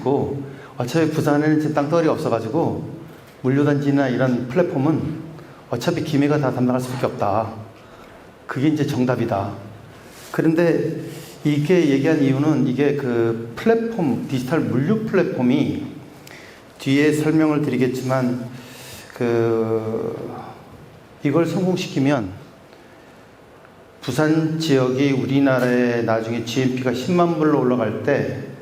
짓고 어차피 부산에는 지금 땅덩어리가 없어가지고 물류단지나 이런 플랫폼은 어차피 기매가 다 담당할 수밖에 없다. 그게 이제 정답이다. 그런데 이게 얘기한 이유는 이게 그 플랫폼, 디지털 물류 플랫폼이 뒤에 설명을 드리겠지만 이걸 성공시키면 부산 지역이 우리나라에 나중에 GNP가 10만 불로 올라갈 때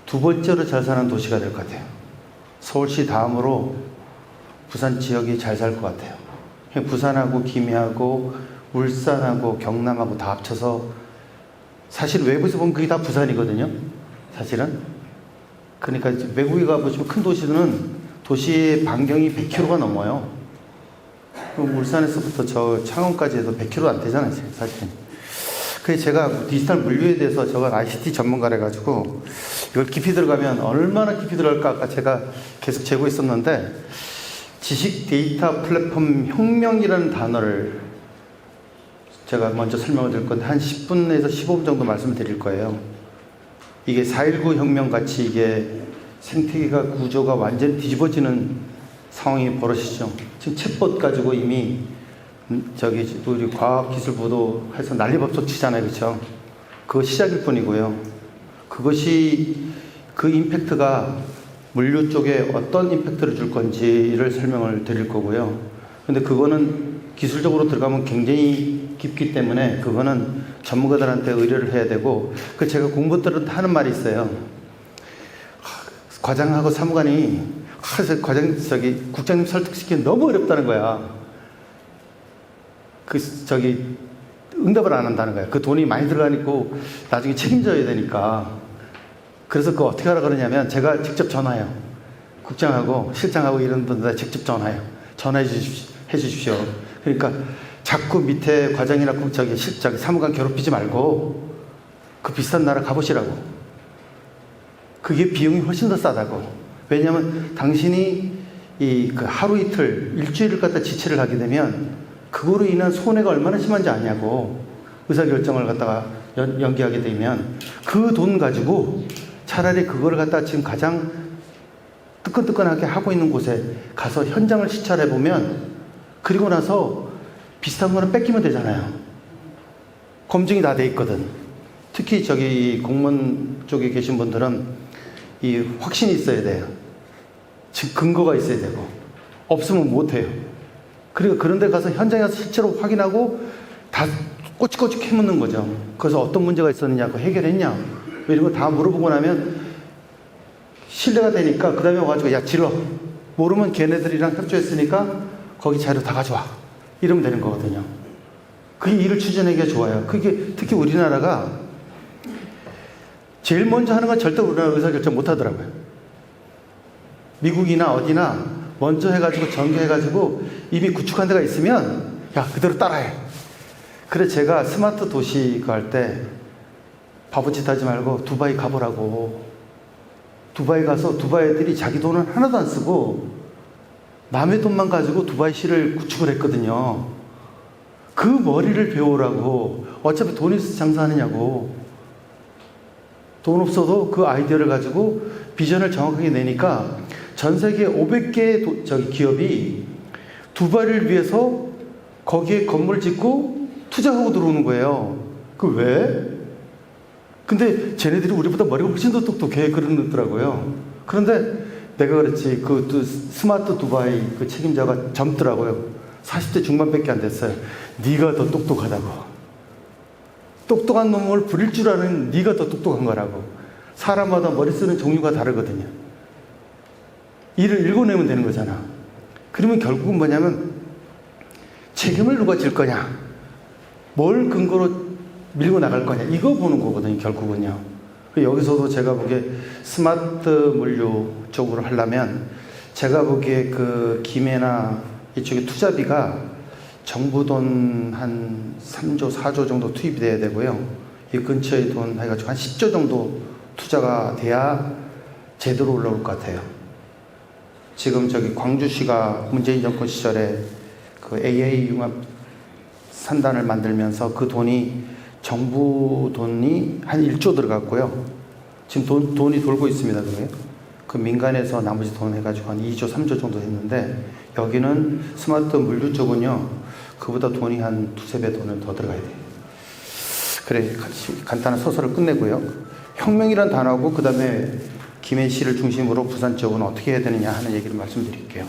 두 번째로 잘 사는 도시가 될 것 같아요. 서울시 다음으로 부산 지역이 잘 살 것 같아요. 부산하고 김해하고 울산하고 경남하고 다 합쳐서 사실 외부에서 보면 그게 다 부산이거든요. 사실은. 그러니까 외국에 가보시면 큰 도시들은 도시의 반경이 100km가 넘어요. 울산에서부터 저 창원까지 해도 100km 안 되잖아요, 사실은. 그래서 제가 디지털 물류에 대해서 저건 ICT 전문가라 가지고 이걸 깊이 들어가면 얼마나 깊이 들어갈까 아까 제가 계속 재고 있었는데 지식 데이터 플랫폼 혁명이라는 단어를 제가 먼저 설명을 드릴 건데 한 10분에서 15분 정도 말씀을 드릴 거예요. 이게 4.19 혁명 같이 이게 생태계가 구조가 완전히 뒤집어지는 상황이 벌어지죠. 지금 챗봇 가지고 이미 우리 과학기술부도 해서 난리법석 치잖아요. 그렇죠? 그거 시작일 뿐이고요. 그것이 그 임팩트가 물류 쪽에 어떤 임팩트를 줄 건지를 설명을 드릴 거고요. 근데 그거는 기술적으로 들어가면 굉장히 깊기 때문에 그거는 전문가들한테 의뢰를 해야 되고 제가 공부들은 하는 말이 있어요. 과장하고 사무관이 국장님 설득시키기 너무 어렵다는 거야. 응답을 안 한다는 거야. 그 돈이 많이 들어가니까 나중에 책임져야 되니까. 그래서 그거 어떻게 하라 그러냐면 제가 직접 전화해요. 국장하고 실장하고 이런 분들 직접 전화해요. 전화해 주십시오. 그러니까 자꾸 밑에 과장이나 사무관 괴롭히지 말고 그 비싼 나라 가보시라고. 그게 비용이 훨씬 더 싸다고. 왜냐하면 당신이 그 하루 이틀, 일주일을 갖다 지체를 하게 되면 그거로 인한 손해가 얼마나 심한지 아냐고. 의사결정을 갖다가 연기하게 되면 그 돈 가지고 차라리 그거를 갖다가 지금 가장 뜨끈뜨끈하게 하고 있는 곳에 가서 현장을 시찰해 보면 그리고 나서 비슷한 거는 뺏기면 되잖아요. 검증이 다 돼 있거든. 특히 공무원 쪽에 계신 분들은 이 확신이 있어야 돼요. 즉 근거가 있어야 되고 없으면 못 해요. 그리고 그런 데 가서 현장에 가서 실제로 확인하고 다 꼬치꼬치 캐묻는 거죠. 그래서 어떤 문제가 있었느냐, 해결했냐, 이런 거 다 물어보고 나면 신뢰가 되니까 그 다음에 와가지고 야 질러. 모르면 걔네들이랑 협조했으니까 거기 자료 다 가져와. 이러면 되는 거거든요. 그게 일을 추진하기가 좋아요. 그게 특히 우리나라가 제일 먼저 하는 건 절대 우리나라 의사결정 못 하더라고요. 미국이나 어디나 먼저 해가지고 전개해가지고 이미 구축한 데가 있으면 야 그대로 따라해. 그래서 제가 스마트 도시 그거 할 때 바보짓 하지 말고 두바이 가보라고. 두바이 가서 두바이 애들이 자기 돈은 하나도 안 쓰고 남의 돈만 가지고 두바이시를 구축을 했거든요. 그 머리를 배우라고. 어차피 돈 있어서 장사하느냐고. 돈 없어도 그 아이디어를 가지고 비전을 정확하게 내니까 전 세계 500개의 기업이 두바이를 위해서 거기에 건물 짓고 투자하고 들어오는 거예요. 그 왜? 근데 쟤네들이 우리보다 머리가 훨씬 더 똑똑해. 그러더라고요. 그런데 내가 그랬지. 스마트 두바이 그 책임자가 젊더라고요. 40대 중반밖에 안 됐어요. 네가 더 똑똑하다고. 똑똑한 놈을 부릴 줄 아는 네가 더 똑똑한 거라고. 사람마다 머리 쓰는 종류가 다르거든요. 일을 읽어내면 되는 거잖아. 그러면 결국은 뭐냐면 책임을 누가 질 거냐, 뭘 근거로 밀고 나갈 거냐, 이거 보는 거거든요. 결국은요. 여기서도 제가 보기에 스마트 물류 쪽으로 하려면 제가 보기에 그 김해나 이쪽에 투자비가 정부 돈 한 3조, 4조 정도 투입이 돼야 되고요. 이 근처에 돈 해가지고 한 10조 정도 투자가 돼야 제대로 올라올 것 같아요. 지금 광주시가 문재인 정권 시절에 그 AA 융합 산단을 만들면서 그 돈이 정부 돈이 한 1조 들어갔고요. 지금 돈이 돌고 있습니다. 그 민간에서 나머지 돈 해가지고 한 2조, 3조 정도 했는데, 여기는 스마트 물류 쪽은요, 그보다 돈이 한 두세 배 돈을 더 들어가야 돼요. 그래, 간단한 소설을 끝내고요. 혁명이란 단어하고, 그 다음에 김해시를 중심으로 부산 쪽은 어떻게 해야 되느냐 하는 얘기를 말씀드릴게요.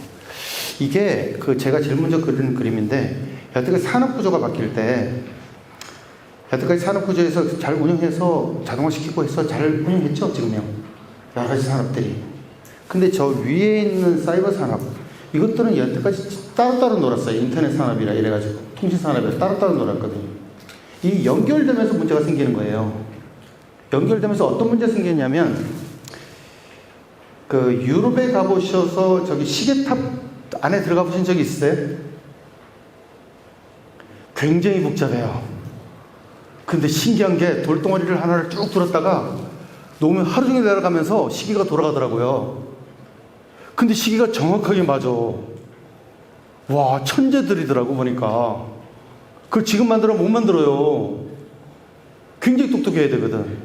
이게 제가 제일 먼저 그리는 그림인데, 여태까지 산업구조가 바뀔 때, 여태까지 산업구조에서 잘 운영해서 자동화시키고 해서 잘 운영했죠, 지금요. 여러 가지 산업들이. 근데 저 위에 있는 사이버 산업, 이것들은 여태까지 따로따로 놀았어요. 인터넷 산업이라 이래가지고. 통신 산업이라 따로따로 놀았거든요. 이 연결되면서 문제가 생기는 거예요. 연결되면서 어떤 문제가 생겼냐면, 유럽에 가보셔서 저기 시계탑 안에 들어가 보신 적이 있어요? 굉장히 복잡해요. 근데 신기한 게 돌덩어리를 하나를 쭉 들었다가 놓으면 하루 종일 내려가면서 시계가 돌아가더라고요. 근데 시계가 정확하게 맞아. 와, 천재들이더라고 보니까. 그걸 지금 만들어면 못 만들어요. 굉장히 똑똑해야 되거든.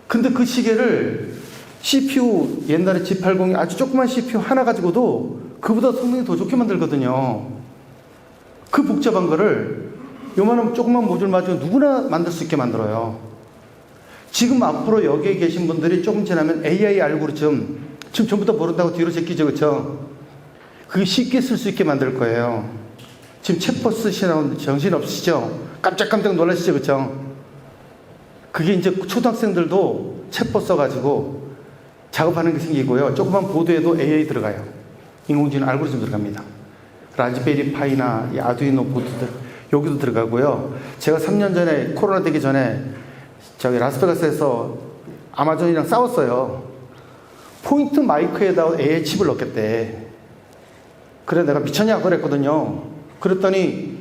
근데 그 시계를 CPU, 옛날에 G80이 아주 조그만 CPU 하나 가지고도 그보다 성능이 더 좋게 만들거든요. 그 복잡한 거를 요만한 조그만 모듈 가지고 누구나 만들 수 있게 만들어요. 지금 앞으로 여기에 계신 분들이 조금 지나면 AI 알고리즘, 지금 전부 다 모른다고 뒤로 제끼죠, 그쵸? 그게 쉽게 쓸 수 있게 만들 거예요. 지금 챗봇 쓰시는 정신 없으시죠? 깜짝깜짝 놀라시죠, 그쵸? 그게 이제 초등학생들도 챗봇 써가지고 작업하는 게 생기고요. 조그만 보드에도 AI 들어가요. 인공지능 알고리즘 들어갑니다. 라즈베리 파이나 이 아두이노 보드들 여기도 들어가고요. 제가 3년 전에 코로나 되기 전에 저기 라스베가스에서 아마존이랑 싸웠어요. 포인트 마이크에다 AI 칩을 넣겠대. 그래 내가 미쳤냐 그랬거든요. 그랬더니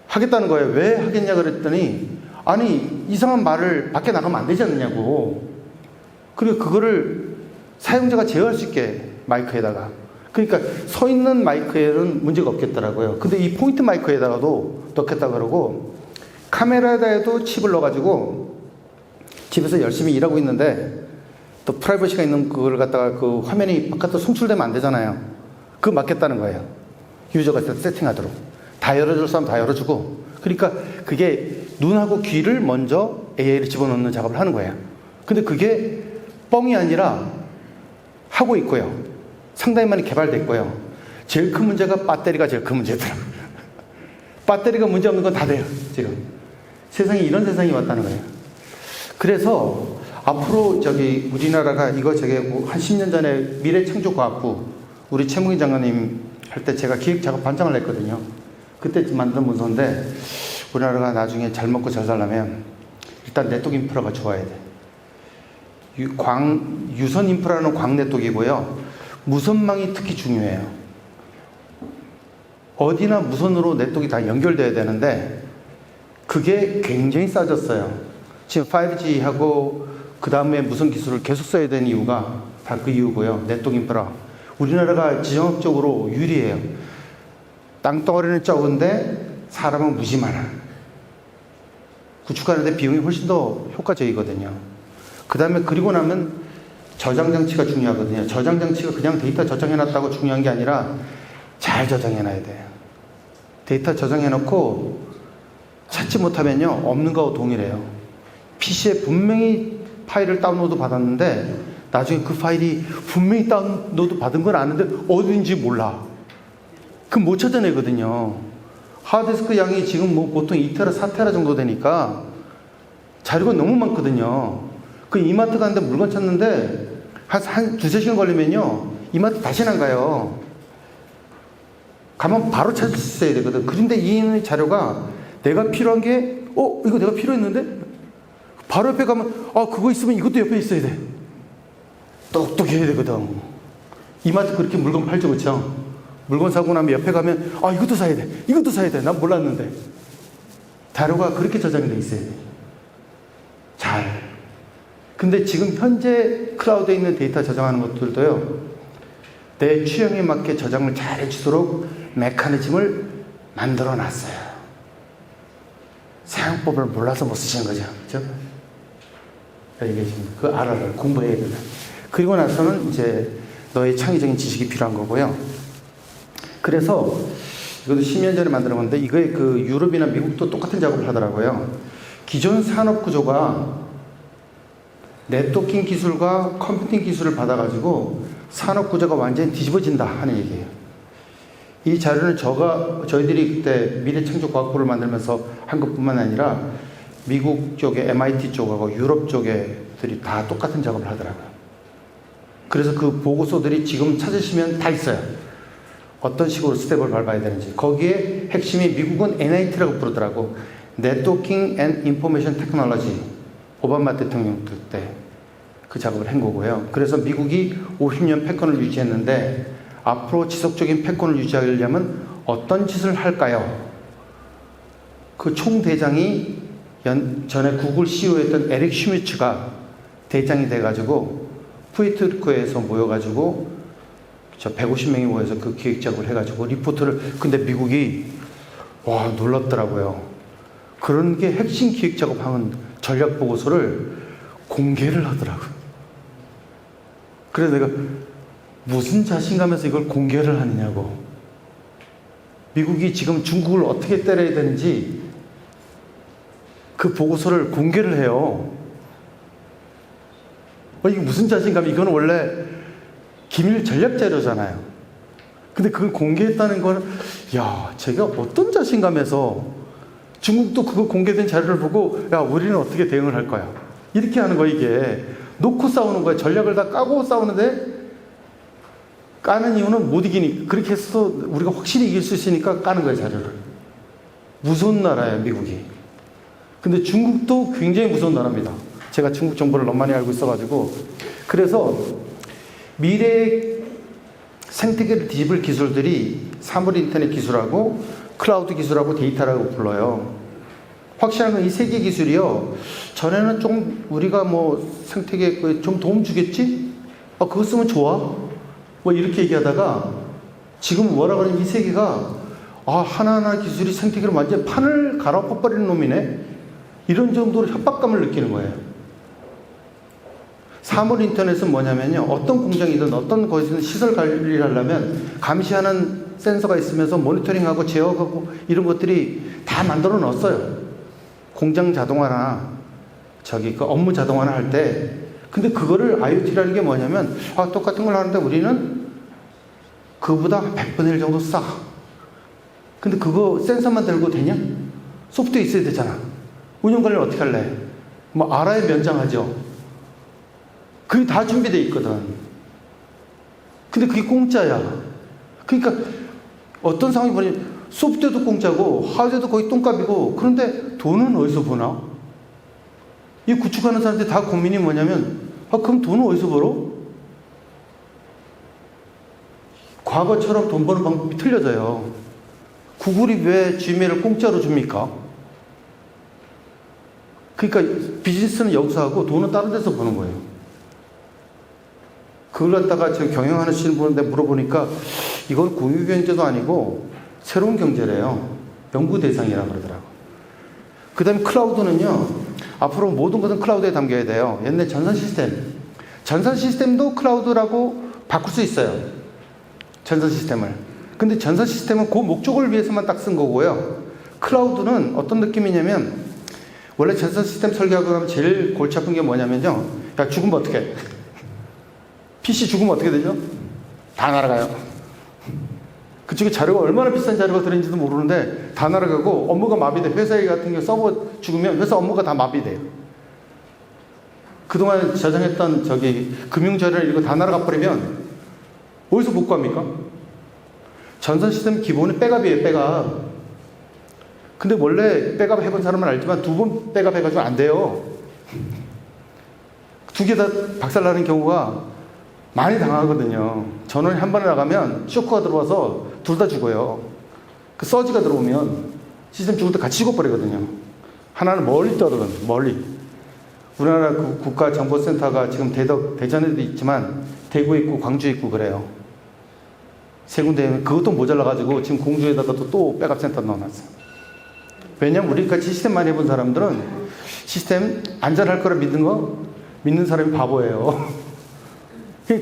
하겠다는 거예요. 왜 하겠냐 그랬더니 아니 이상한 말을 밖에 나가면 안 되지 않느냐고. 그리고 그거를 사용자가 제어할 수 있게 마이크에다가. 그러니까 서 있는 마이크에는 문제가 없겠더라고요. 근데 이 포인트 마이크에다가도 넣겠다 그러고 카메라에다도 칩을 넣어가지고 집에서 열심히 일하고 있는데 또 프라이버시가 있는 그걸 갖다가 그 화면이 바깥으로 송출되면 안 되잖아요. 그거 맞겠다는 거예요. 유저가 세팅하도록. 다 열어줄 사람 다 열어주고. 그러니까 그게 눈하고 귀를 먼저 AI를 집어넣는 작업을 하는 거예요. 근데 그게 뻥이 아니라 하고 있고요. 상당히 많이 개발됐고요. 제일 큰 문제가 배터리가 제일 큰 문제더라고요. 배터리가 문제 없는 건 다 돼요, 지금. 세상에 이런 세상이 왔다는 거예요. 그래서 앞으로 우리나라가 이거 한 10년 전에 미래창조과학부 우리 최무기 장관님 할 때 제가 기획 작업 반장을 했거든요. 그때 만든 문서인데 우리나라가 나중에 잘 먹고 잘 살려면 일단 네트워크 인프라가 좋아야 돼. 유선 인프라는 광 네트워크이고요. 무선망이 특히 중요해요. 어디나 무선으로 네트워크가 다 연결돼야 되는데 그게 굉장히 싸졌어요. 지금 5G하고 그 다음에 무선 기술을 계속 써야 되는 이유가 다 그 이유고요. 네트워크 인프라. 우리나라가 지정학적으로 유리해요. 땅덩어리는 적은데 사람은 무지 많아. 구축하는데 비용이 훨씬 더 효과적이거든요. 그 다음에 그리고 나면 저장 장치가 중요하거든요. 저장 장치가 그냥 데이터 저장해놨다고 중요한 게 아니라 잘 저장해놔야 돼요. 데이터 저장해놓고 찾지 못하면요 없는 거하고 동일해요. PC에 분명히 파일을 다운로드 받았는데 나중에 그 파일이 분명히 다운로드 받은 건 아는데 어딘지 몰라. 그럼 못 찾아내거든요. 하드디스크 양이 지금 보통 2테라, 4테라 정도 되니까 자료가 너무 많거든요. 그 이마트 가는데 물건 찾는데 한 두세 시간 걸리면요 이마트 다시는 안 가요. 가면 바로 찾을 수 있어야 되거든. 그런데 이 자료가 내가 필요한 게 이거 내가 필요했는데 바로 옆에 가면 그거 있으면 이것도 옆에 있어야 돼. 똑똑해야 되거든. 이마트 그렇게 물건 팔죠, 그렇죠? 물건 사고 나면 옆에 가면 이것도 사야 돼. 이것도 사야 돼. 난 몰랐는데. 자료가 그렇게 저장이 돼 있어야 돼. 잘. 근데 지금 현재 클라우드에 있는 데이터 저장하는 것들도요. 내 취향에 맞게 저장을 잘 해주도록 메커니즘을 만들어 놨어요. 사용법을 몰라서 못 쓰시는 거죠. 그렇죠? 얘기해줍니다. 그 알아라. 공부해야 된다. 그리고 나서는 이제 너의 창의적인 지식이 필요한 거고요. 그래서 이것도 10년 전에 만들어 건데 이거에 그 유럽이나 미국도 똑같은 작업을 하더라고요. 기존 산업 구조가 네트워킹 기술과 컴퓨팅 기술을 받아가지고 산업 구조가 완전히 뒤집어진다 하는 얘기예요. 이 자료는 저희들이 그때 미래창조과학부를 만들면서 한 것뿐만 아니라 미국 쪽에 MIT 쪽하고 유럽 쪽에들이 다 똑같은 작업을 하더라고요. 그래서 그 보고서들이 지금 찾으시면 다 있어요. 어떤 식으로 스텝을 밟아야 되는지. 거기에 핵심이 미국은 NIT라고 부르더라고. Networking and Information Technology. 오바마 대통령 때 그 작업을 한 거고요. 그래서 미국이 50년 패권을 유지했는데 앞으로 지속적인 패권을 유지하려면 어떤 짓을 할까요? 그 총대장이 전에 구글 CEO였던 에릭 슈미츠가 대장이 돼가지고 푸에르토리코에서 모여가지고 150명이 모여서 그 기획 작업을 해가지고 리포트를 근데 미국이 와 놀랐더라고요. 그런 게 핵심 기획 작업하는 전략 보고서를 공개를 하더라고요. 그래서 내가 무슨 자신감에서 이걸 공개를 하느냐고. 미국이 지금 중국을 어떻게 때려야 되는지 그 보고서를 공개를 해요. 이게 무슨 자신감이? 이건 원래 기밀 전략 자료잖아요. 근데 그걸 공개했다는 건, 야, 제가 어떤 자신감에서 중국도 그거 공개된 자료를 보고, 야, 우리는 어떻게 대응을 할 거야? 이렇게 하는 거, 이게. 놓고 싸우는 거야. 전략을 다 까고 싸우는데, 까는 이유는 못 이기니까. 그렇게 해서 우리가 확실히 이길 수 있으니까 까는 거야, 자료를. 무서운 나라예요, 미국이. 근데 중국도 굉장히 무서운 나라입니다. 제가 중국 정보를 너무 많이 알고 있어가지고. 그래서 미래의 생태계를 뒤집을 기술들이 사물 인터넷 기술하고 클라우드 기술하고 데이터라고 불러요. 확실한 건 이 세 개 기술이요. 전에는 좀 우리가 뭐 생태계에 좀 도움 주겠지? 그거 쓰면 좋아? 뭐 이렇게 얘기하다가 지금 뭐라 그러냐면 이 세 개가 하나하나 기술이 생태계를 완전 판을 갈아엎어버리는 놈이네? 이런 정도로 협박감을 느끼는 거예요. 사물 인터넷은 뭐냐면요. 어떤 공장이든 어떤 곳이든 시설 관리를 하려면 감시하는 센서가 있으면서 모니터링하고 제어하고 이런 것들이 다 만들어 놨어요. 공장 자동화나 그 업무 자동화나 할 때. 근데 그거를 IoT라는 게 뭐냐면 똑같은 걸 하는데 우리는 그보다 100분의 1 정도 싸. 근데 그거 센서만 들고 되냐? 소프트웨어 있어야 되잖아. 운영 관리를 어떻게 할래? 뭐 알아야 면장하죠. 그게 다 준비되어 있거든. 근데 그게 공짜야. 그러니까 어떤 상황이 뭐냐면 소프트웨어도 공짜고 하드웨어도 거의 똥값이고 그런데 돈은 어디서 버나? 이 구축하는 사람들 다 고민이 뭐냐면 그럼 돈은 어디서 벌어? 과거처럼 돈 버는 방법이 틀려져요. 구글이 왜 지메일을 공짜로 줍니까? 그러니까 비즈니스는 여기서 하고 돈은 다른 데서 버는 거예요. 그걸 갖다가 지금 경영하시는 분한테 물어보니까 이건 공유경제도 아니고 새로운 경제래요. 연구 대상이라고 그러더라고. 그 다음에 클라우드는요. 앞으로 모든 것은 클라우드에 담겨야 돼요. 옛날 전산 시스템. 전산 시스템도 클라우드라고 바꿀 수 있어요. 전산 시스템을. 근데 전산 시스템은 그 목적을 위해서만 딱 쓴 거고요. 클라우드는 어떤 느낌이냐면 원래 전산 시스템 설계하고 나면 제일 골치 아픈 게 뭐냐면요. 야, 죽으면 어떡해? PC 죽으면 어떻게 되죠? 다 날아가요. 그쪽에 자료가 얼마나 비싼 자료가 들어있는지도 모르는데 다 날아가고 업무가 마비돼. 회사 같은 경우 서버 죽으면 회사 업무가 다 마비돼요. 그동안 저장했던 금융자료나 이런 거 다 날아가 버리면 어디서 복구합니까? 전산 시스템 기본은 백업이에요, 백업. 근데 원래 백업 해본 사람은 알지만 2번 백업 해가지고 안 돼요. 2개 다 박살나는 경우가 많이 당하거든요. 전원이 한 번에 나가면 쇼크가 들어와서 둘 다 죽어요. 그 서지가 들어오면 시스템 죽을 때 같이 죽어버리거든요. 하나는 멀리 떨어져요. 멀리. 우리나라 그 국가정보센터가 지금 대전에도 있지만 대구에 있고 광주에 있고 그래요. 세 군데 그것도 모자라가지고 지금 공주에다가 또 백업센터 넣어놨어요. 왜냐면 우리같이 시스템 많이 해본 사람들은 시스템 안전할 거라 믿는 거 믿는 사람이 바보예요.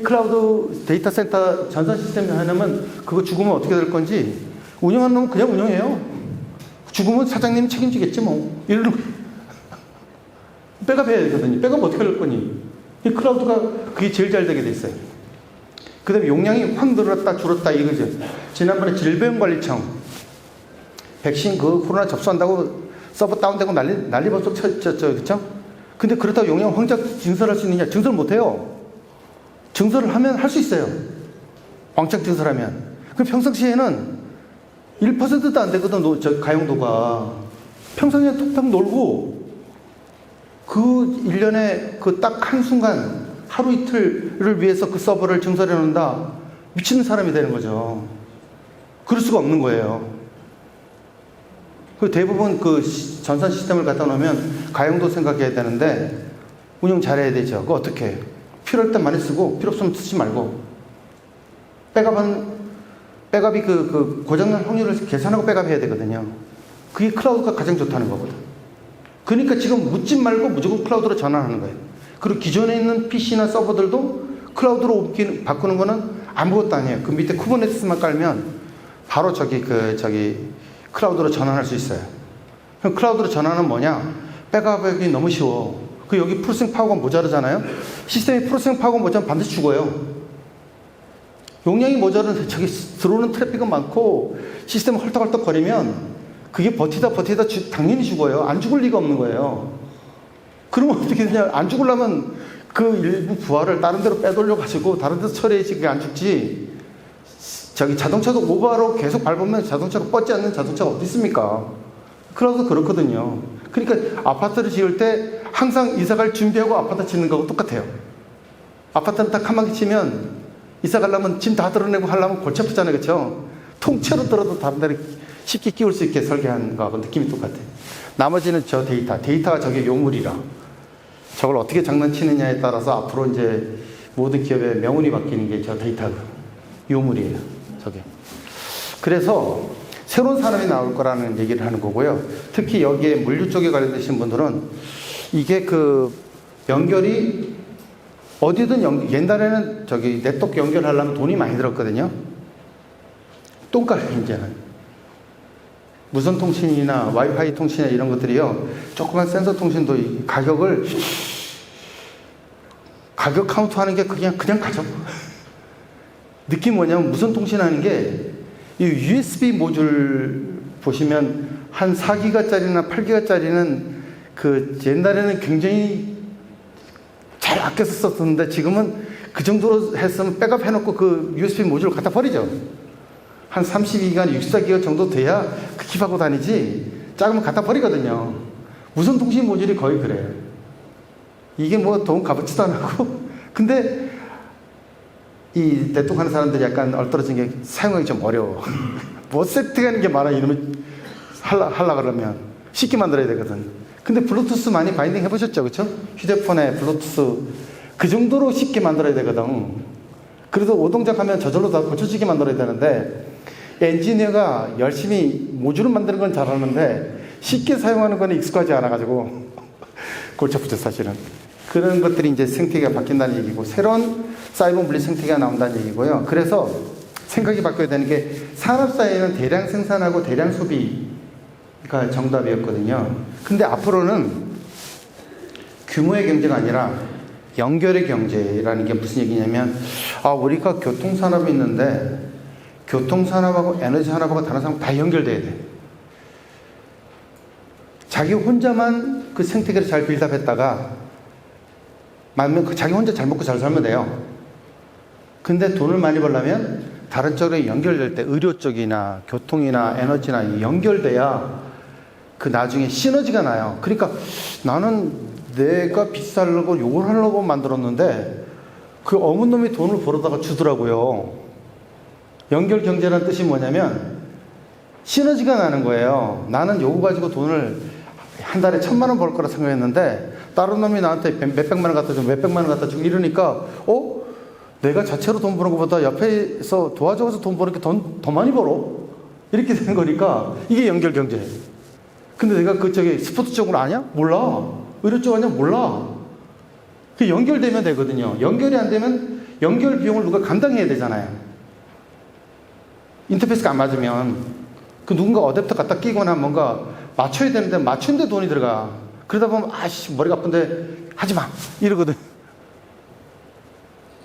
클라우드 데이터 센터 전산 시스템 하려면 그거 죽으면 어떻게 될 건지 운영하는 놈은 그냥 운영해요. 죽으면 사장님이 책임지겠지 뭐. 이러는 거예요. 백업해야 되거든요. 백업 어떻게 할 거니? 이 클라우드가 그게 제일 잘 되게 돼 있어요. 그 다음에 용량이 확 늘었다 줄었다 이거죠. 지난번에 질병관리청 백신 그 코로나 접수한다고 서버 다운되고 난리 벌써 쳤죠. 그쵸? 근데 그렇다고 용량 황작 증설할 수 있느냐? 증설 못해요. 증설을 하면 할 수 있어요. 왕창 증설하면. 그 평상시에는 1%도 안 되거든, 가용도가. 평상시에 톡톡 놀고, 그 1년에 그 딱 한순간, 하루 이틀을 위해서 그 서버를 증설해 놓는다? 미치는 사람이 되는 거죠. 그럴 수가 없는 거예요. 그 대부분 그 전산 시스템을 갖다 놓으면 가용도 생각해야 되는데, 운영 잘해야 되죠. 그거 어떻게 해요? 필요할 때 많이 쓰고 필요 없으면 쓰지 말고 백업이 그 고장날 확률을 계산하고 백업해야 되거든요. 그게 클라우드가 가장 좋다는 거거든. 그러니까 지금 묻지 말고 무조건 클라우드로 전환하는 거예요. 그리고 기존에 있는 PC나 서버들도 클라우드로 바꾸는 거는 아무것도 아니에요. 그 밑에 쿠버네티스만 깔면 바로 클라우드로 전환할 수 있어요. 그럼 클라우드로 전환은 뭐냐? 백업이 너무 쉬워. 그 여기 프로세싱 파워가 모자르잖아요. 시스템이 프로세싱 파워가 모자라면 반드시 죽어요. 용량이 모자라는 저기 들어오는 트래픽은 많고 시스템 헐떡헐떡 거리면 그게 버티다 당연히 죽어요. 안 죽을 리가 없는 거예요. 그러면 어떻게 되냐? 안 죽으려면 그 일부 부하를 다른 데로 빼돌려 가지고 다른 데서 처리해야지 그게 안 죽지. 저기 자동차도 오버로 계속 밟으면 자동차가 뻗지 않는 자동차가 어디 있습니까? 그래서 그렇거든요. 그러니까 아파트를 지을 때 항상 이사갈 준비하고 아파트 짓는 거하고 똑같아요. 아파트는 딱 한 바퀴 치면 이사 가려면 짐 다 드러내고 하려면 골치 아프잖아요. 그렇죠? 통째로 들어도 다른 데를 쉽게 끼울 수 있게 설계한 거하고 느낌이 똑같아요. 나머지는 저 데이터가 저게 요물이라 저걸 어떻게 장난치느냐에 따라서 앞으로 이제 모든 기업의 명운이 바뀌는 게 저 데이터 요물이에요. 저게. 그래서 새로운 산업이 나올 거라는 얘기를 하는 거고요. 특히 여기에 물류 쪽에 관련되신 분들은 이게 그 연결이 어디든 옛날에는 저기 네트워크 연결하려면 돈이 많이 들었거든요. 똥가요 이제는. 무선 통신이나 와이파이 통신이나 이런 것들이요. 조그만 센서 통신도 가격 카운트하는 게 그냥 가죠. 느낌 뭐냐면 무선 통신하는 게 이 USB 모듈 보시면 한 4기가짜리나 8기가짜리는 그 옛날에는 굉장히 잘 아껴서 썼었는데 지금은 그 정도로 했으면 백업 해놓고 그 USB 모듈을 갖다 버리죠. 한 32기가, 64기가 정도 돼야 킵하고 다니지 작으면 갖다 버리거든요. 무선 통신 모듈이 거의 그래요. 이게 뭐 돈 값어치도 안 하고 근데 이 네트워크 하는 사람들이 약간 얼떨어진 게 사용하기 좀 어려워. 뭐 세팅하는 게 많아. 이놈을 하려 그러면 쉽게 만들어야 되거든. 근데 블루투스 많이 바인딩 해보셨죠? 그쵸? 휴대폰에 블루투스 그 정도로 쉽게 만들어야 되거든. 그래도 오동작 하면 저절로 다 고쳐지게 만들어야 되는데 엔지니어가 열심히 모듈을 만드는 건 잘하는데 쉽게 사용하는 건 익숙하지 않아가지고 골치 아프죠 사실은. 그런 것들이 이제 생태계가 바뀐다는 얘기고 새로운 사이버 물리 생태계가 나온다는 얘기고요. 그래서 생각이 바뀌어야 되는 게 산업사회는 대량 생산하고 대량 소비가 정답이었거든요. 근데 앞으로는 규모의 경제가 아니라 연결의 경제라는 게 무슨 얘기냐면 우리가 교통산업이 있는데 교통산업하고 에너지산업하고 다른 산업 다 연결돼야 돼. 자기 혼자만 그 생태계를 잘 빌드업했다가 만면 자기 혼자 잘 먹고 잘 살면 돼요. 근데 돈을 많이 벌려면 다른 쪽으로 연결될 때 의료 쪽이나 교통이나 에너지나 연결돼야 그 나중에 시너지가 나요. 그러니까 나는 내가 비싸려고 요걸 하려고 만들었는데 그 어문 놈이 돈을 벌어다가 주더라고요. 연결 경제라는 뜻이 뭐냐면 시너지가 나는 거예요. 나는 요거 가지고 돈을 한 달에 1,000만 원 벌 거라 생각했는데 다른 놈이 나한테 몇백만 원 갖다 주고 몇백만 원 갖다 주고 이러니까 내가 자체로 돈 버는 것보다 옆에서 도와줘서 돈 버는 게 더 많이 벌어. 이렇게 되는 거니까 이게 연결 경제예요. 근데 내가 스포츠 쪽으로 아냐? 몰라. 의료 쪽 아냐? 몰라. 그 연결되면 되거든요. 연결이 안 되면 연결 비용을 누가 감당해야 되잖아요. 인터페이스가 안 맞으면 그 누군가 어댑터 갖다 끼거나 뭔가 맞춰야 되는데 맞추는데 돈이 들어가. 그러다 보면 아씨 머리가 아픈데 하지마 이러거든.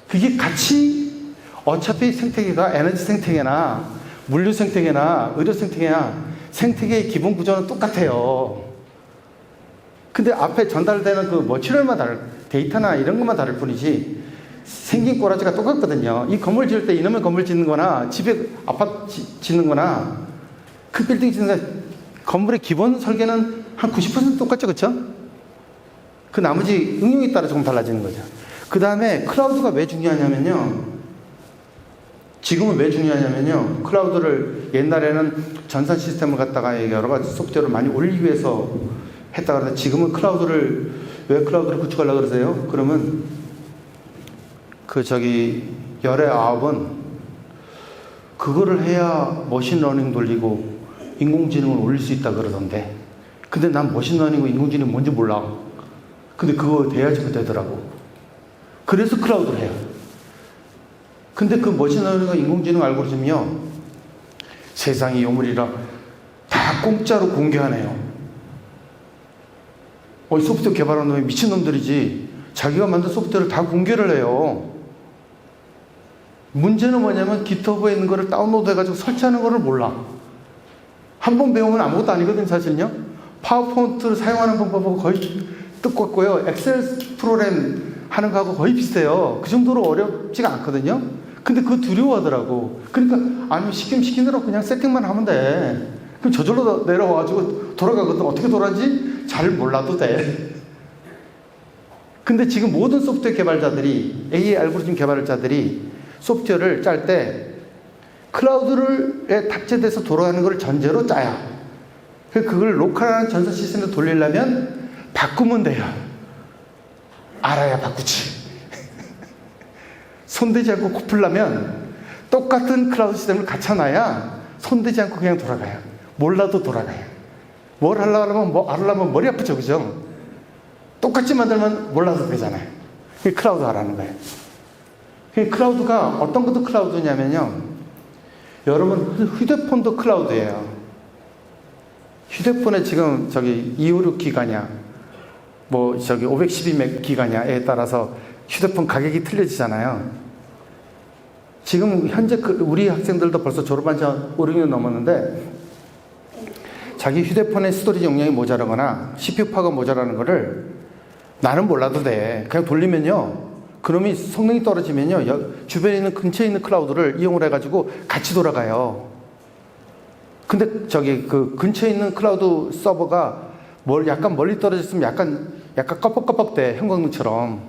그게 같이 어차피 생태계가 에너지 생태계나 물류 생태계나 의료 생태계나 생태계의 기본 구조는 똑같아요. 근데 앞에 전달되는 그 머티리얼만 다를, 데이터나 이런 것만 다를 뿐이지 생긴 꼬라지가 똑같거든요. 이 건물 지을 때 이놈의 건물 짓는 거나 집에 아파트 짓는 거나 그 빌딩 짓는 거 건물의 기본 설계는 한 90% 똑같죠. 그렇죠? 그 나머지 응용에 따라 조금 달라지는 거죠. 그 다음에 클라우드가 왜 중요하냐면요. 지금은 왜 중요하냐면요. 클라우드를 옛날에는 전산 시스템을 갖다가 여러 가지 소프트웨어를 많이 올리기 위해서 했다 그러는데 지금은 클라우드를 왜 클라우드를 구축하려고 그러세요? 그러면 열의 아홉은 그거를 해야 머신러닝 돌리고 인공지능을 올릴 수 있다 그러던데 근데 난 머신러닝과 인공지능이 뭔지 몰라. 근데 그거 돼야지 그 되더라고. 그래서 클라우드를 해요. 근데 그 머신러닝과 인공지능 알고리즘이요 세상이 요물이라 다 공짜로 공개하네요. 이 소프트웨어 개발하는 놈이 미친놈들이지 자기가 만든 소프트웨어를 다 공개를 해요. 문제는 뭐냐면 깃허브에 있는 거를 다운로드 해가지고 설치하는 거를 몰라. 한 번 배우면 아무것도 아니거든 사실은요. 파워포인트를 사용하는 방법하고 거의 똑같고요. 엑셀 프로그램 하는 거하고 거의 비슷해요. 그 정도로 어렵지가 않거든요. 근데 그거 두려워하더라고. 그러니까 아니 시키면 시키느라고 그냥 세팅만 하면 돼. 그럼 저절로 내려와가지고 돌아가거든. 어떻게 돌아가는지 잘 몰라도 돼. 근데 지금 모든 소프트웨어 개발자들이 AI 알고리즘 개발자들이 소프트웨어를 짤 때 클라우드에 탑재돼서 돌아가는 걸 전제로 짜요. 그걸 로컬한 전산 시스템에 돌리려면 바꾸면 돼요. 알아야 바꾸지. 손대지 않고 코 풀려면 똑같은 클라우드 시스템을 갖춰놔야 손대지 않고 그냥 돌아가요. 몰라도 돌아가요. 뭘 하려면 머리 아프죠. 그죠? 똑같이 만들면 몰라도 되잖아요. 그게 클라우드 하라는 거예요. 클라우드가 어떤 것도 클라우드냐면요. 여러분 휴대폰도 클라우드예요. 휴대폰에 지금 256기가냐 512기가냐에 따라서 휴대폰 가격이 틀려지잖아요. 지금 현재 우리 학생들도 벌써 졸업한 지 5, 6년 넘었는데 자기 휴대폰의 스토리지 용량이 모자라거나 CPU파가 모자라는 거를 나는 몰라도 돼. 그냥 돌리면요. 그놈이 성능이 떨어지면요. 주변에 있는 근처에 있는 클라우드를 이용을 해가지고 같이 돌아가요. 근데 그 근처에 있는 클라우드 서버가 약간 멀리 떨어졌으면 약간 껌뻑껌뻑대. 형광등처럼.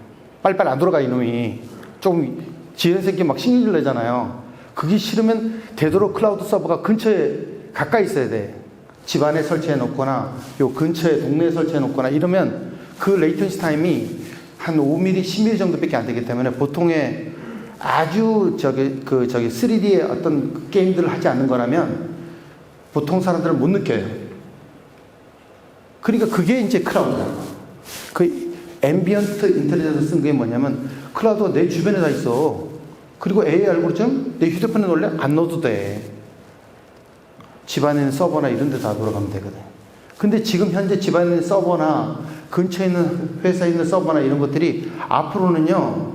빨리빨리 안 돌아가 이놈이. 좀 지연 생기 막 신경질 내잖아요. 그게 싫으면 되도록 클라우드 서버가 근처에 가까이 있어야 돼. 집 안에 설치해 놓거나 요 근처에 동네에 설치해 놓거나 이러면 그 레이턴시 타임이 한 5mm, 10mm 정도밖에 안 되기 때문에 보통의 아주 3D의 어떤 게임들을 하지 않는 거라면 보통 사람들은 못 느껴요. 그러니까 그게 이제 클라우드다. 그 앰비언트 인텔리전스 쓴 게 뭐냐면 클라우드가 내 주변에 다 있어. 그리고 AI 알고리즘 내 휴대폰에 넣을래? 안 넣어도 돼. 집안에 있는 서버나 이런 데 다 돌아가면 되거든. 근데 지금 현재 집안에 있는 서버나 근처에 있는 회사에 있는 서버나 이런 것들이 앞으로는요,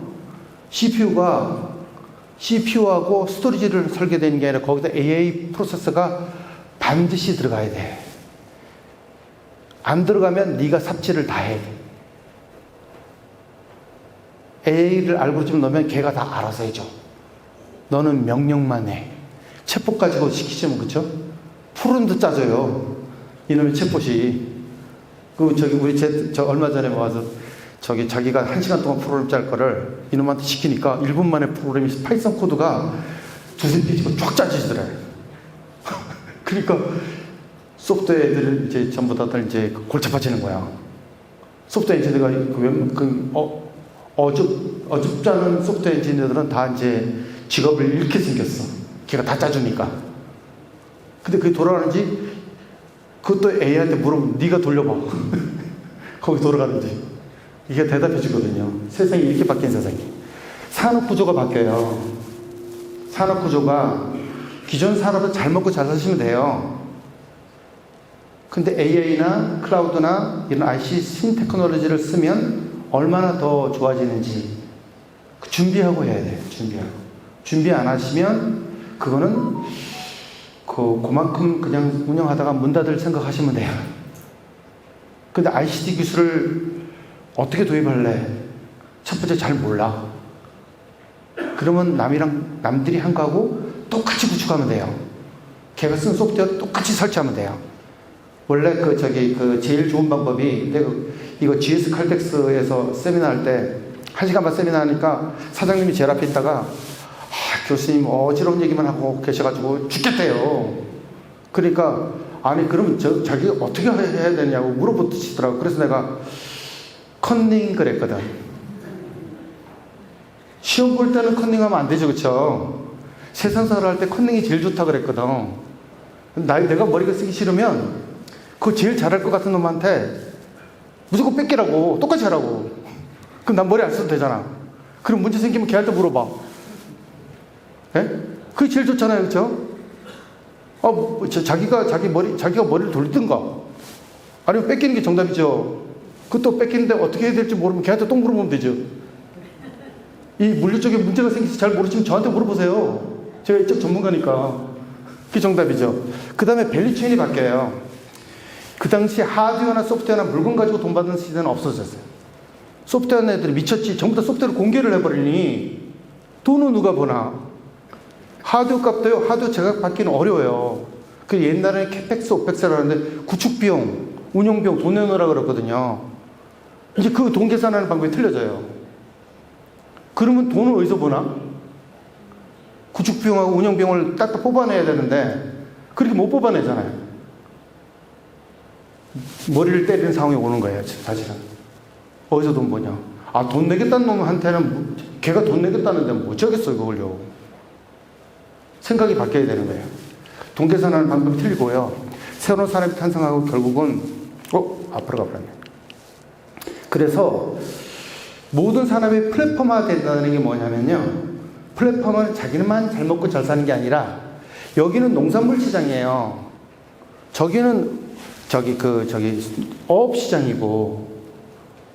CPU하고 스토리지를 설계되는 게 아니라 거기다 AI 프로세서가 반드시 들어가야 돼. 안 들어가면 네가 삽질을 다 해. AI를 알고리즘 넣으면 걔가 다 알아서 해줘. 너는 명령만 해. 챗봇 가지고 시키시면 그쵸? 프로그램도 짜줘요. 이놈의 챗봇이. 우리 얼마 전에 와서 자기가 1시간 동안 프로그램 짤 거를 이놈한테 시키니까 1분 만에 프로그램이 파이썬 코드가 두세 페이지가 쫙 짜지더래. 그러니까 소프트웨어 애들은 이제 전부 다들 이제 골치 아파지는 거야. 소프트웨어 엔지니어가 어줍잖은 소프트웨어 엔지니어들은 다 이제 직업을 잃게 생겼어. 걔가 다 짜주니까. 근데 그게 돌아가는지 그것도 AI한테 물어보면 네가 돌려봐. 거기 돌아가는지. 이게 대답해 주거든요. 세상이 이렇게 바뀐 세상이. 산업 구조가 바뀌어요. 산업 구조가 기존 산업은 잘 먹고 잘 사시면 돼요. 근데 AI나 클라우드나 이런 IC 신테크놀로지를 쓰면 얼마나 더 좋아지는지 준비하고 해야 돼요. 준비하고. 준비 안 하시면 그거는 그만큼 그냥 운영하다가 문 닫을 생각하시면 돼요. 근데 ICT 기술을 어떻게 도입할래? 첫 번째 잘 몰라. 그러면 남들이 한 거하고 똑같이 구축하면 돼요. 걔가 쓴 소프트웨어 똑같이 설치하면 돼요. 원래 제일 좋은 방법이, 내가 이거 GS 칼텍스에서 세미나 할 때, 1시간 반 세미나 하니까 사장님이 제일 앞에 있다가, 교수님 어지러운 얘기만 하고 계셔가지고 죽겠대요. 그러니까, 아니, 그러면 자기가 어떻게 해야 되냐고 물어보시더라고. 그래서 내가 컨닝 그랬거든. 시험 볼 때는 컨닝하면 안 되죠, 그쵸? 세상사를 할 때 컨닝이 제일 좋다 그랬거든. 내가 머리가 쓰기 싫으면 그거 제일 잘할 것 같은 놈한테 무조건 뺏기라고, 똑같이 하라고. 그럼 난 머리 안 써도 되잖아. 그럼 문제 생기면 걔한테 물어봐. 예? 그게 제일 좋잖아요, 그쵸? 자기가 머리를 돌리든가. 아니면 뺏기는 게 정답이죠. 그것도 뺏기는데 어떻게 해야 될지 모르면 걔한테 똥 물어보면 되죠. 이 물리 쪽에 문제가 생겨서 잘 모르시면 저한테 물어보세요. 제가 이쪽 전문가니까. 그게 정답이죠. 그 다음에 밸류체인이 바뀌어요. 그 당시 하드웨어나 소프트웨어나 물건 가지고 돈 받는 시대는 없어졌어요. 소프트웨어 애들이 미쳤지. 전부 다 소프트웨어를 공개를 해버리니 돈은 누가 보나. 하드웨어 값도요. 하드웨어 제가 받기는 어려워요. 그 옛날에는 캐펙스, 오펙스라고 하는데 구축비용, 운영비용 돈 내놓으라 그랬거든요. 이제 그 돈 계산하는 방법이 틀려져요. 그러면 돈을 어디서 보나? 구축비용하고 운영비용을 딱딱 뽑아내야 되는데 그렇게 못 뽑아내잖아요. 머리를 때리는 상황이 오는 거예요, 사실은. 어디서 돈 버냐? 돈 내겠다는 놈한테는 걔가 돈 내겠다는데 뭐 어쩌겠어요, 그걸요. 생각이 바뀌어야 되는 거예요. 돈 계산하는 방법이 틀리고요. 새로운 사람이 탄생하고 결국은 앞으로 가버렸네. 그래서 모든 산업이 플랫폼화 된다는 게 뭐냐면요. 플랫폼은 자기는만 잘 먹고 잘 사는 게 아니라 여기는 농산물 시장이에요. 저기는 어업 시장이고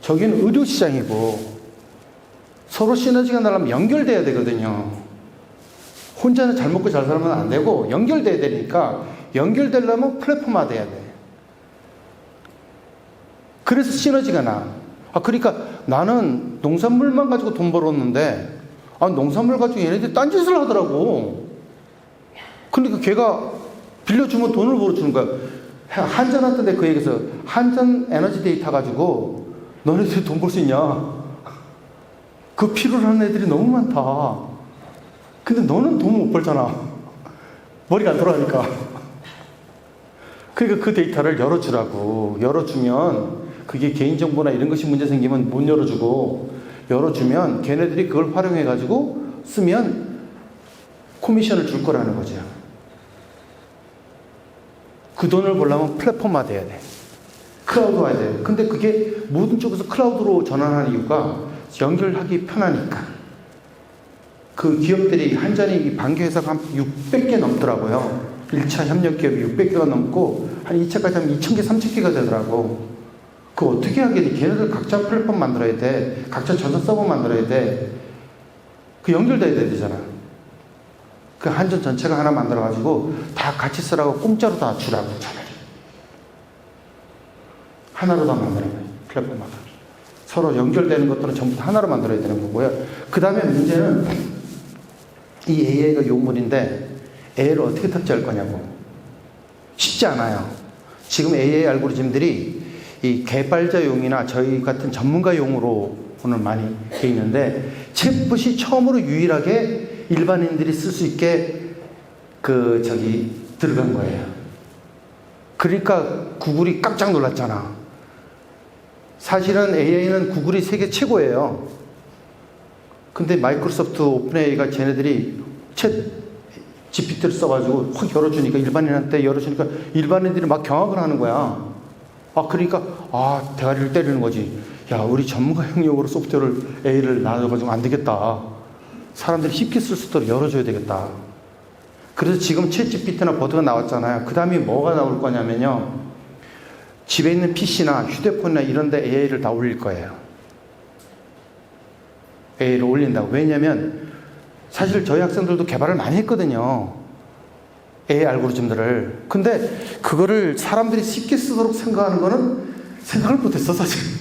저기는 의료 시장이고 서로 시너지가 나려면 연결돼야 되거든요. 혼자는 잘 먹고 잘 살면 안 되고 연결돼야 되니까 연결되려면 플랫폼화 돼야 돼. 그래서 시너지가 나. 그러니까 나는 농산물만 가지고 돈 벌었는데 농산물 가지고 얘네들이 딴짓을 하더라고. 그러니까 걔가 빌려주면 돈을 벌어주는 거야. 한전한테 내가 그 얘기해서 한전 에너지 데이터 가지고 너네들 돈 벌 수 있냐? 그 필요로 하는 애들이 너무 많다. 근데 너는 돈 못 벌잖아. 머리가 안 돌아가니까. 그러니까 그 데이터를 열어주라고. 열어주면 그게 개인정보나 이런 것이 문제 생기면 못 열어주고 열어주면 걔네들이 그걸 활용해가지고 쓰면 코미션을 줄 거라는 거죠. 그 돈을 벌려면 플랫폼화 돼야 돼. 클라우드화해야 돼. 근데 그게 모든 쪽에서 클라우드로 전환하는 이유가 연결하기 편하니까. 그 기업들이 한전이 반기회사가 한 600개 넘더라고요. 1차 협력 기업이 600개가 넘고 한 2차까지 하면 2,000개, 3,000개가 되더라고. 그거 어떻게 하겠니? 걔네들 각자 플랫폼 만들어야 돼. 각자 전산 서버 만들어야 돼. 그 연결돼야 되잖아. 그 한전 전체가 하나 만들어가지고 다 같이 쓰라고 공짜로 다 주라고 차라리. 하나로 다 만들어야 돼. 플랫폼마다. 서로 연결되는 것들은 전부 다 하나로 만들어야 되는 거고요. 그 다음에 문제는 이 AI가 요물인데 AI를 어떻게 탑재할 거냐고. 쉽지 않아요. 지금 AI 알고리즘들이 이 개발자용이나 저희 같은 전문가용으로는 많이 돼 있는데 챗봇이 처음으로 유일하게 일반인들이 쓸 수 있게 들어간 거예요. 그러니까 구글이 깜짝 놀랐잖아. 사실은 AI는 구글이 세계 최고예요. 근데 마이크로소프트 오픈AI가 쟤네들이 챗 GPT를 써가지고 확 열어주니까 일반인한테 열어주니까 일반인들이 막 경악을 하는 거야. 그러니까 대가리를 때리는 거지. 야, 우리 전문가 영역으로 소프트웨어를 A를 나눠가지고 안 되겠다. 사람들이 쉽게 쓸 수 있도록 열어줘야 되겠다. 그래서 지금 챗GPT나 버드가 나왔잖아요. 그 다음에 뭐가 나올 거냐면요. 집에 있는 PC나 휴대폰이나 이런 데 AI를 다 올릴 거예요. AI를 올린다고. 왜냐면 사실 저희 학생들도 개발을 많이 했거든요. AI 알고리즘들을. 근데 그거를 사람들이 쉽게 쓰도록 생각하는 거는 생각을 못했어, 사실.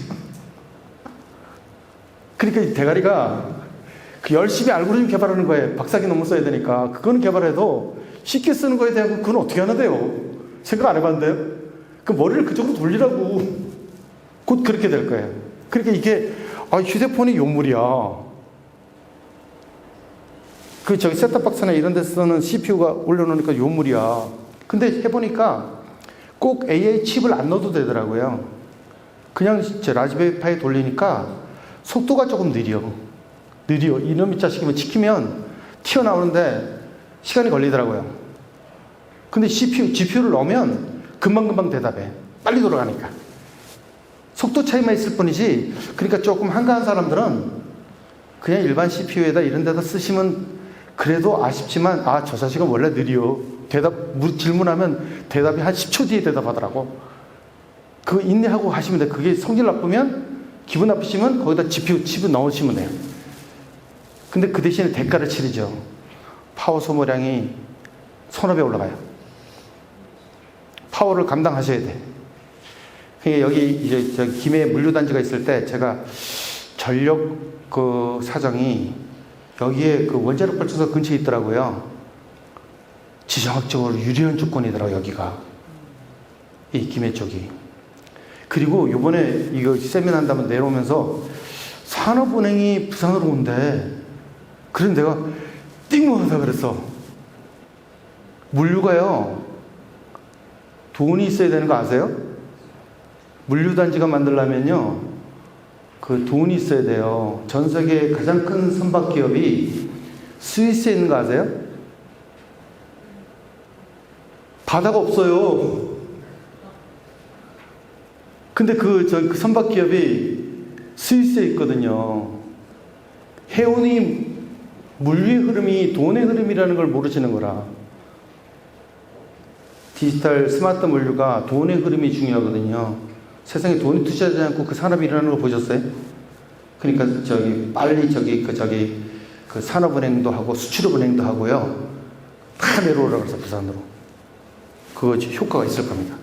그러니까 이 대가리가 그 열심히 알고리즘 개발하는 거에 박사기 논문 써야 되니까 그거는 개발해도 쉽게 쓰는 거에 대한 그건 어떻게 하는데요? 생각 안 해봤는데요? 그 머리를 그쪽으로 돌리라고. 곧 그렇게 될 거예요. 그러니까 이게 휴대폰이 요물이야. 그 저기 셋탑박스나 이런 데 쓰는 CPU가 올려놓으니까 요물이야. 근데 해보니까 꼭 AI 칩을 안 넣어도 되더라고요. 그냥 제 라즈베리 파이 돌리니까 속도가 조금 느려. 이놈의 자식이면 지키면 튀어나오는데 시간이 걸리더라고요. 근데 GPU를 넣으면 금방금방 대답해. 빨리 돌아가니까. 속도 차이만 있을 뿐이지. 그러니까 조금 한가한 사람들은 그냥 일반 CPU에다 이런 데다 쓰시면 그래도 아쉽지만 저 자식은 원래 느려. 질문하면 대답이 한 10초 뒤에 대답하더라고. 그거 인내하고 하시면 돼. 그게 성질 나쁘면, 기분 나쁘시면 거기다 칩을 넣으시면 돼요. 근데 그 대신에 대가를 치르죠. 파워 소모량이 서너 배 올라가요. 파워를 감당하셔야 돼. 그러니까 여기 이제 저 김해 물류단지가 있을 때 제가 전력 그 사정이 여기에 그 원자력 발전소 근처에 있더라고요. 지정학적으로 유리한 조건이더라고요, 여기가. 이 김해 쪽이. 그리고 요번에 이거 세미나 한다면 내려오면서 산업은행이 부산으로 온대. 그래서 내가 띵하다 그랬어. 물류가요, 돈이 있어야 되는 거 아세요? 물류단지가 만들려면요, 그 돈이 있어야 돼요. 전 세계 가장 큰 선박 기업이 스위스에 있는 거 아세요? 바다가 없어요. 근데 그 선박 기업이 스위스에 있거든요. 해운이 물류의 흐름이 돈의 흐름이라는 걸 모르시는 거라. 디지털 스마트 물류가 돈의 흐름이 중요하거든요. 세상에 돈이 투자되지 않고 그 산업이 일어나는 거 보셨어요? 그러니까 빨리 그 산업은행도 하고 수출업은행도 하고요. 다 내려오라고 해서 부산으로. 그거 효과가 있을 겁니다.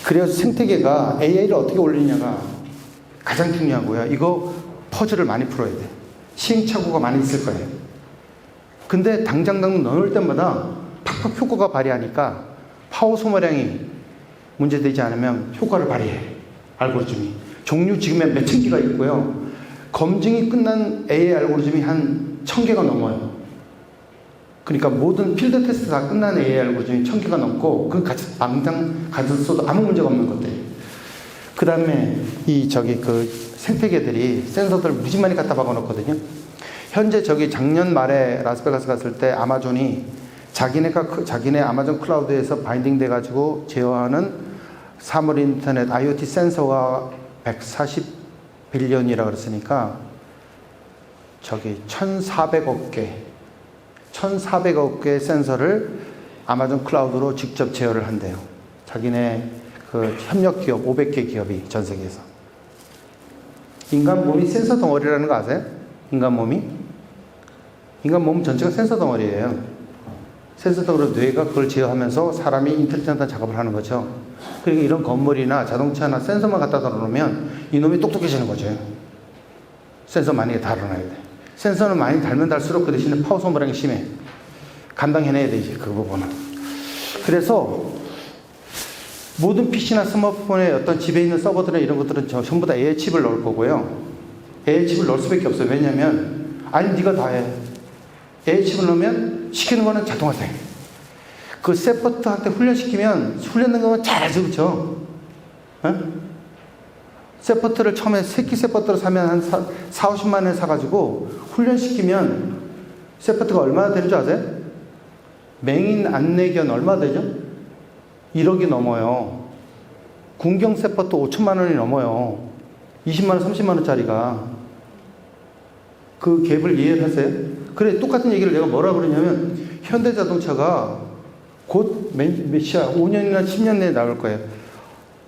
그래서 생태계가 AI를 어떻게 올리냐가 가장 중요하고요. 이거 퍼즐을 많이 풀어야 돼. 시행착오가 많이 있을 거예요. 근데 당장 넣을 때마다 팍팍 효과가 발휘하니까 파워 소모량이 문제되지 않으면 효과를 발휘해. 알고리즘이. 종류 지금에 몇천 개가 있고요. 검증이 끝난 AI 알고리즘이 한 1000개가 넘어요. 그러니까 모든 필드 테스트 다 끝난 AI 알고리즘이 1000개가 넘고 그 당장 가져서 써도 아무 문제가 없는 것들. 그 다음에 그 생태계들이 센서들 무지 많이 갖다 박아놓거든요. 현재 작년 말에 라스베가스 갔을 때 아마존이 자기네 아마존 클라우드에서 바인딩 돼가지고 제어하는 사물 인터넷 IoT 센서가 140빌리언이라 그랬으니까 1400억 개 센서를 아마존 클라우드로 직접 제어를 한대요. 자기네 그 협력 기업 500개 기업이 전 세계에서. 인간 몸이 센서 덩어리라는 거 아세요? 인간 몸은 전체가 센서 덩어리예요. 센서 덩어리 뇌가 그걸 제어하면서 사람이 인텔리전트한 작업을 하는 거죠. 그러니까 이런 건물이나 자동차나 센서만 갖다 달아놓으면 이놈이 똑똑해지는 거죠. 센서 많이 달아놔야 돼. 센서는 많이 달면 달수록 그 대신에 파워 소모량이 심해. 감당해내야 되지, 그 부분은. 그래서 모든 PC나 스마트폰에 어떤 집에 있는 서버들이나 이런 것들은 전부 다 AI 칩을 넣을 거고요. AI 칩을 넣을 수밖에 없어요. 왜냐면 네가 다 해. AI 칩을 넣으면 시키는 거는 자동화 돼. 그 세포트한테 훈련시키면 훈련된 거면 잘하죠, 그렇죠? 세포트를 처음에 새끼 세포트를 사면 한 4-50만 원에 사가지고 훈련시키면 세포트가 얼마나 되는 줄 아세요? 맹인 안내견 얼마 되죠? 1억이 넘어요. 군경 세포트 5천만 원이 넘어요. 20만 원, 30만 원짜리가 그 갭을 이해를 하세요? 그래, 똑같은 얘기를 내가 뭐라 그러냐면 현대자동차가 곧 몇 시야? 5년이나 10년 내에 나올 거예요.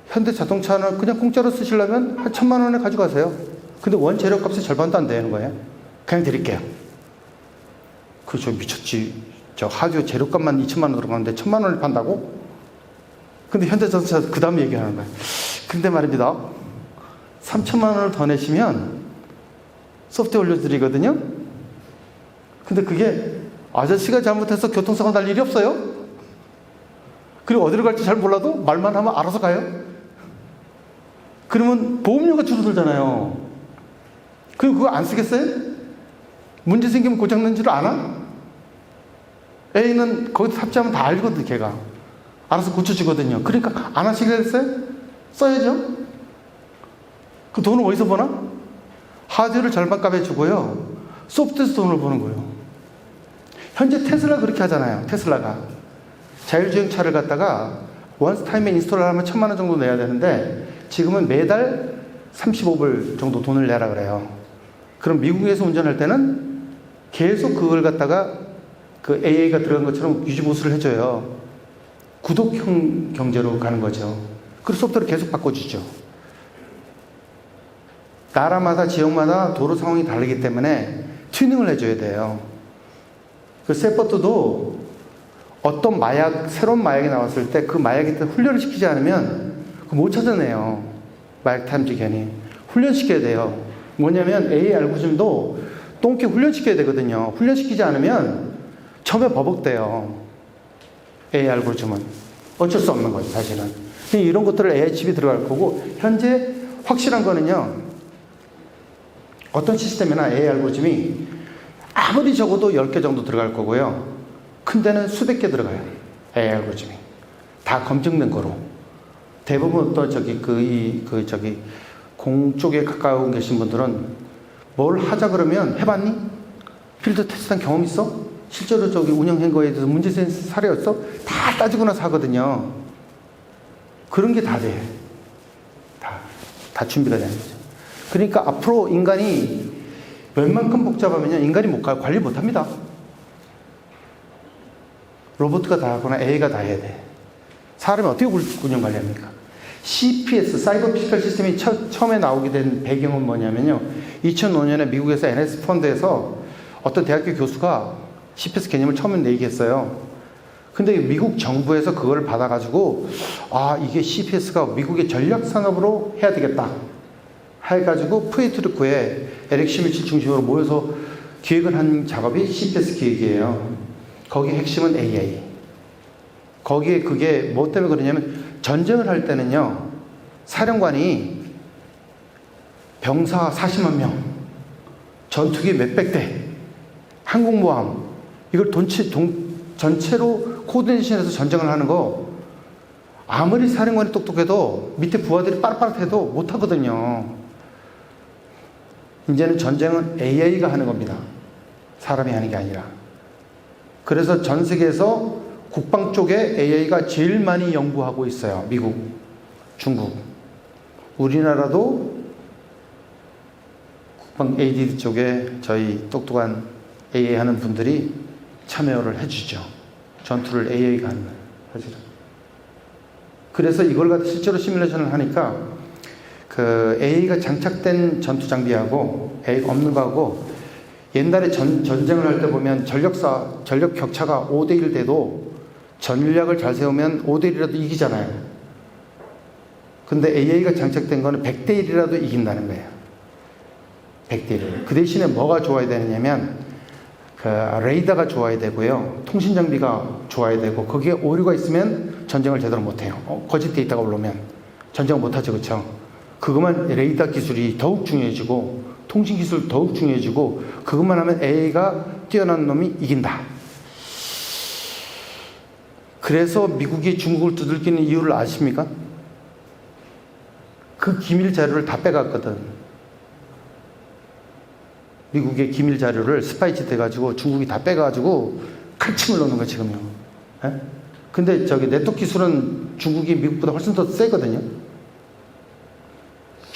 현대자동차는 그냥 공짜로 쓰시려면 한 1,000만 원에 가져가세요. 근데 원재료값의 절반도 안 되는 거예요. 그냥 드릴게요. 그저 미쳤지. 저 하드웨어 재료값만 2천만 원 들어가는데 1,000만 원을 판다고? 근데 현대자동차 그 다음 얘기하는 거예요. 근데 말입니다. 3천만 원을 더 내시면 소프트웨어 올려드리거든요. 근데 그게 아저씨가 잘못해서 교통사고 날 일이 없어요. 그리고 어디로 갈지 잘 몰라도 말만 하면 알아서 가요. 그러면 보험료가 줄어들잖아요. 그리고 그거 안 쓰겠어요? 문제 생기면 고장난 줄 아나? A는 거기서 탑재하면 다 알거든, 걔가. 알아서 고쳐주거든요. 그러니까 안 하시겠어요? 써야죠. 그 돈은 어디서 버나? 하드웨어를 절반값에 주고요. 소프트에서 돈을 버는 거예요. 현재 테슬라 그렇게 하잖아요. 테슬라가. 자율주행차를 갖다가 원스 타임에 인스톨을 하면 1,000만 원 정도 내야 되는데 지금은 매달 35불 정도 돈을 내라 그래요. 그럼 미국에서 운전할 때는 계속 그걸 갖다가 그 AA가 들어간 것처럼 유지보수를 해줘요. 구독형 경제로 가는 거죠. 그리고 소프트를 계속 바꿔주죠. 나라마다 지역마다 도로 상황이 다르기 때문에 튜닝을 해줘야 돼요. 그 세포트도 어떤 마약, 새로운 마약이 나왔을 때 그 마약에 훈련을 시키지 않으면 못 찾아내요. 마약 탐지견이. 훈련시켜야 돼요. 뭐냐면 AA 알고리즘도 똥개 훈련시켜야 되거든요. 훈련시키지 않으면 처음에 버벅대요. AI 알고리즘은. 어쩔 수 없는 거죠, 사실은. 이런 것들을 AI 칩이 들어갈 거고, 현재 확실한 거는요, 어떤 시스템이나 AI 알고리즘이 아무리 적어도 10개 정도 들어갈 거고요. 큰 데는 수백 개 들어가요. AI 알고리즘이. 다 검증된 거로. 대부분 또 공 쪽에 가까운 계신 분들은 뭘 하자 그러면 해봤니? 필드 테스트한 경험 있어? 실제로 운영한 거에 대해서 문제 생긴 사례 없어? 다 따지고 나서 하거든요. 그런 게 다 돼. 다 준비가 되는 거죠. 그러니까 앞으로 인간이 웬만큼 복잡하면요, 인간이 관리 못 합니다. 로봇가 다 하거나 AI가 다 해야 돼. 사람이 어떻게 운영 관리합니까? CPS, 사이버 피지컬 시스템이 처음에 나오게 된 배경은 뭐냐면요. 2005년에 미국에서 NS 펀드에서 어떤 대학교 교수가 CPS 개념을 처음에 얘기했어요. 근데 미국 정부에서 그걸 받아가지고, 이게 CPS가 미국의 전략 산업으로 해야 되겠다. 해가지고 푸에르토리코에 에릭 슈미츠 중심으로 모여서 기획을 한 작업이 CPS 기획이에요. 거기 핵심은 AI. 거기에 그게 뭐 때문에 그러냐면 전쟁을 할 때는요, 사령관이 병사 40만 명, 전투기 몇백 대, 항공모함, 이걸 전체로 코디네이션해서 전쟁을 하는 거, 아무리 사령관이 똑똑해도 밑에 부하들이 빠릿빠릿해도 못하거든요. 이제는 전쟁은 AI가 하는 겁니다. 사람이 하는 게 아니라. 그래서 전 세계에서 국방 쪽에 AI가 제일 많이 연구하고 있어요. 미국, 중국. 우리나라도 국방 AD 쪽에 저희 똑똑한 AI 하는 분들이 참여를 해주죠. 전투를 AI가 하는 거예요. 사실은. 그래서 이걸 갖다 실제로 시뮬레이션을 하니까 그 AI가 장착된 전투 장비하고 AI가 없는 거하고 옛날에 전쟁을 할 때 보면 전력 격차가 5대1 돼도 전략을 잘 세우면 5대1이라도 이기잖아요. 근데 AI가 장착된 거는 100대1이라도 이긴다는 거예요. 100대1. 그 대신에 뭐가 좋아야 되느냐면, 레이더가 좋아야 되고요. 통신 장비가 좋아야 되고, 거기에 오류가 있으면 전쟁을 제대로 못해요. 거짓 데이터가 올라오면. 전쟁을 못하죠, 그쵸? 그것만 레이더 기술이 더욱 중요해지고, 통신 기술 더욱 중요해지고, 그것만 하면 AI가 뛰어난 놈이 이긴다. 그래서 미국이 중국을 두들기는 이유를 아십니까? 그 기밀 자료를 다 빼갔거든. 미국의 기밀 자료를 스파이짓 해가지고 중국이 다 빼가지고 칼침을 넣는 거야, 지금요. 에? 근데 네트워크 기술은 중국이 미국보다 훨씬 더 세거든요.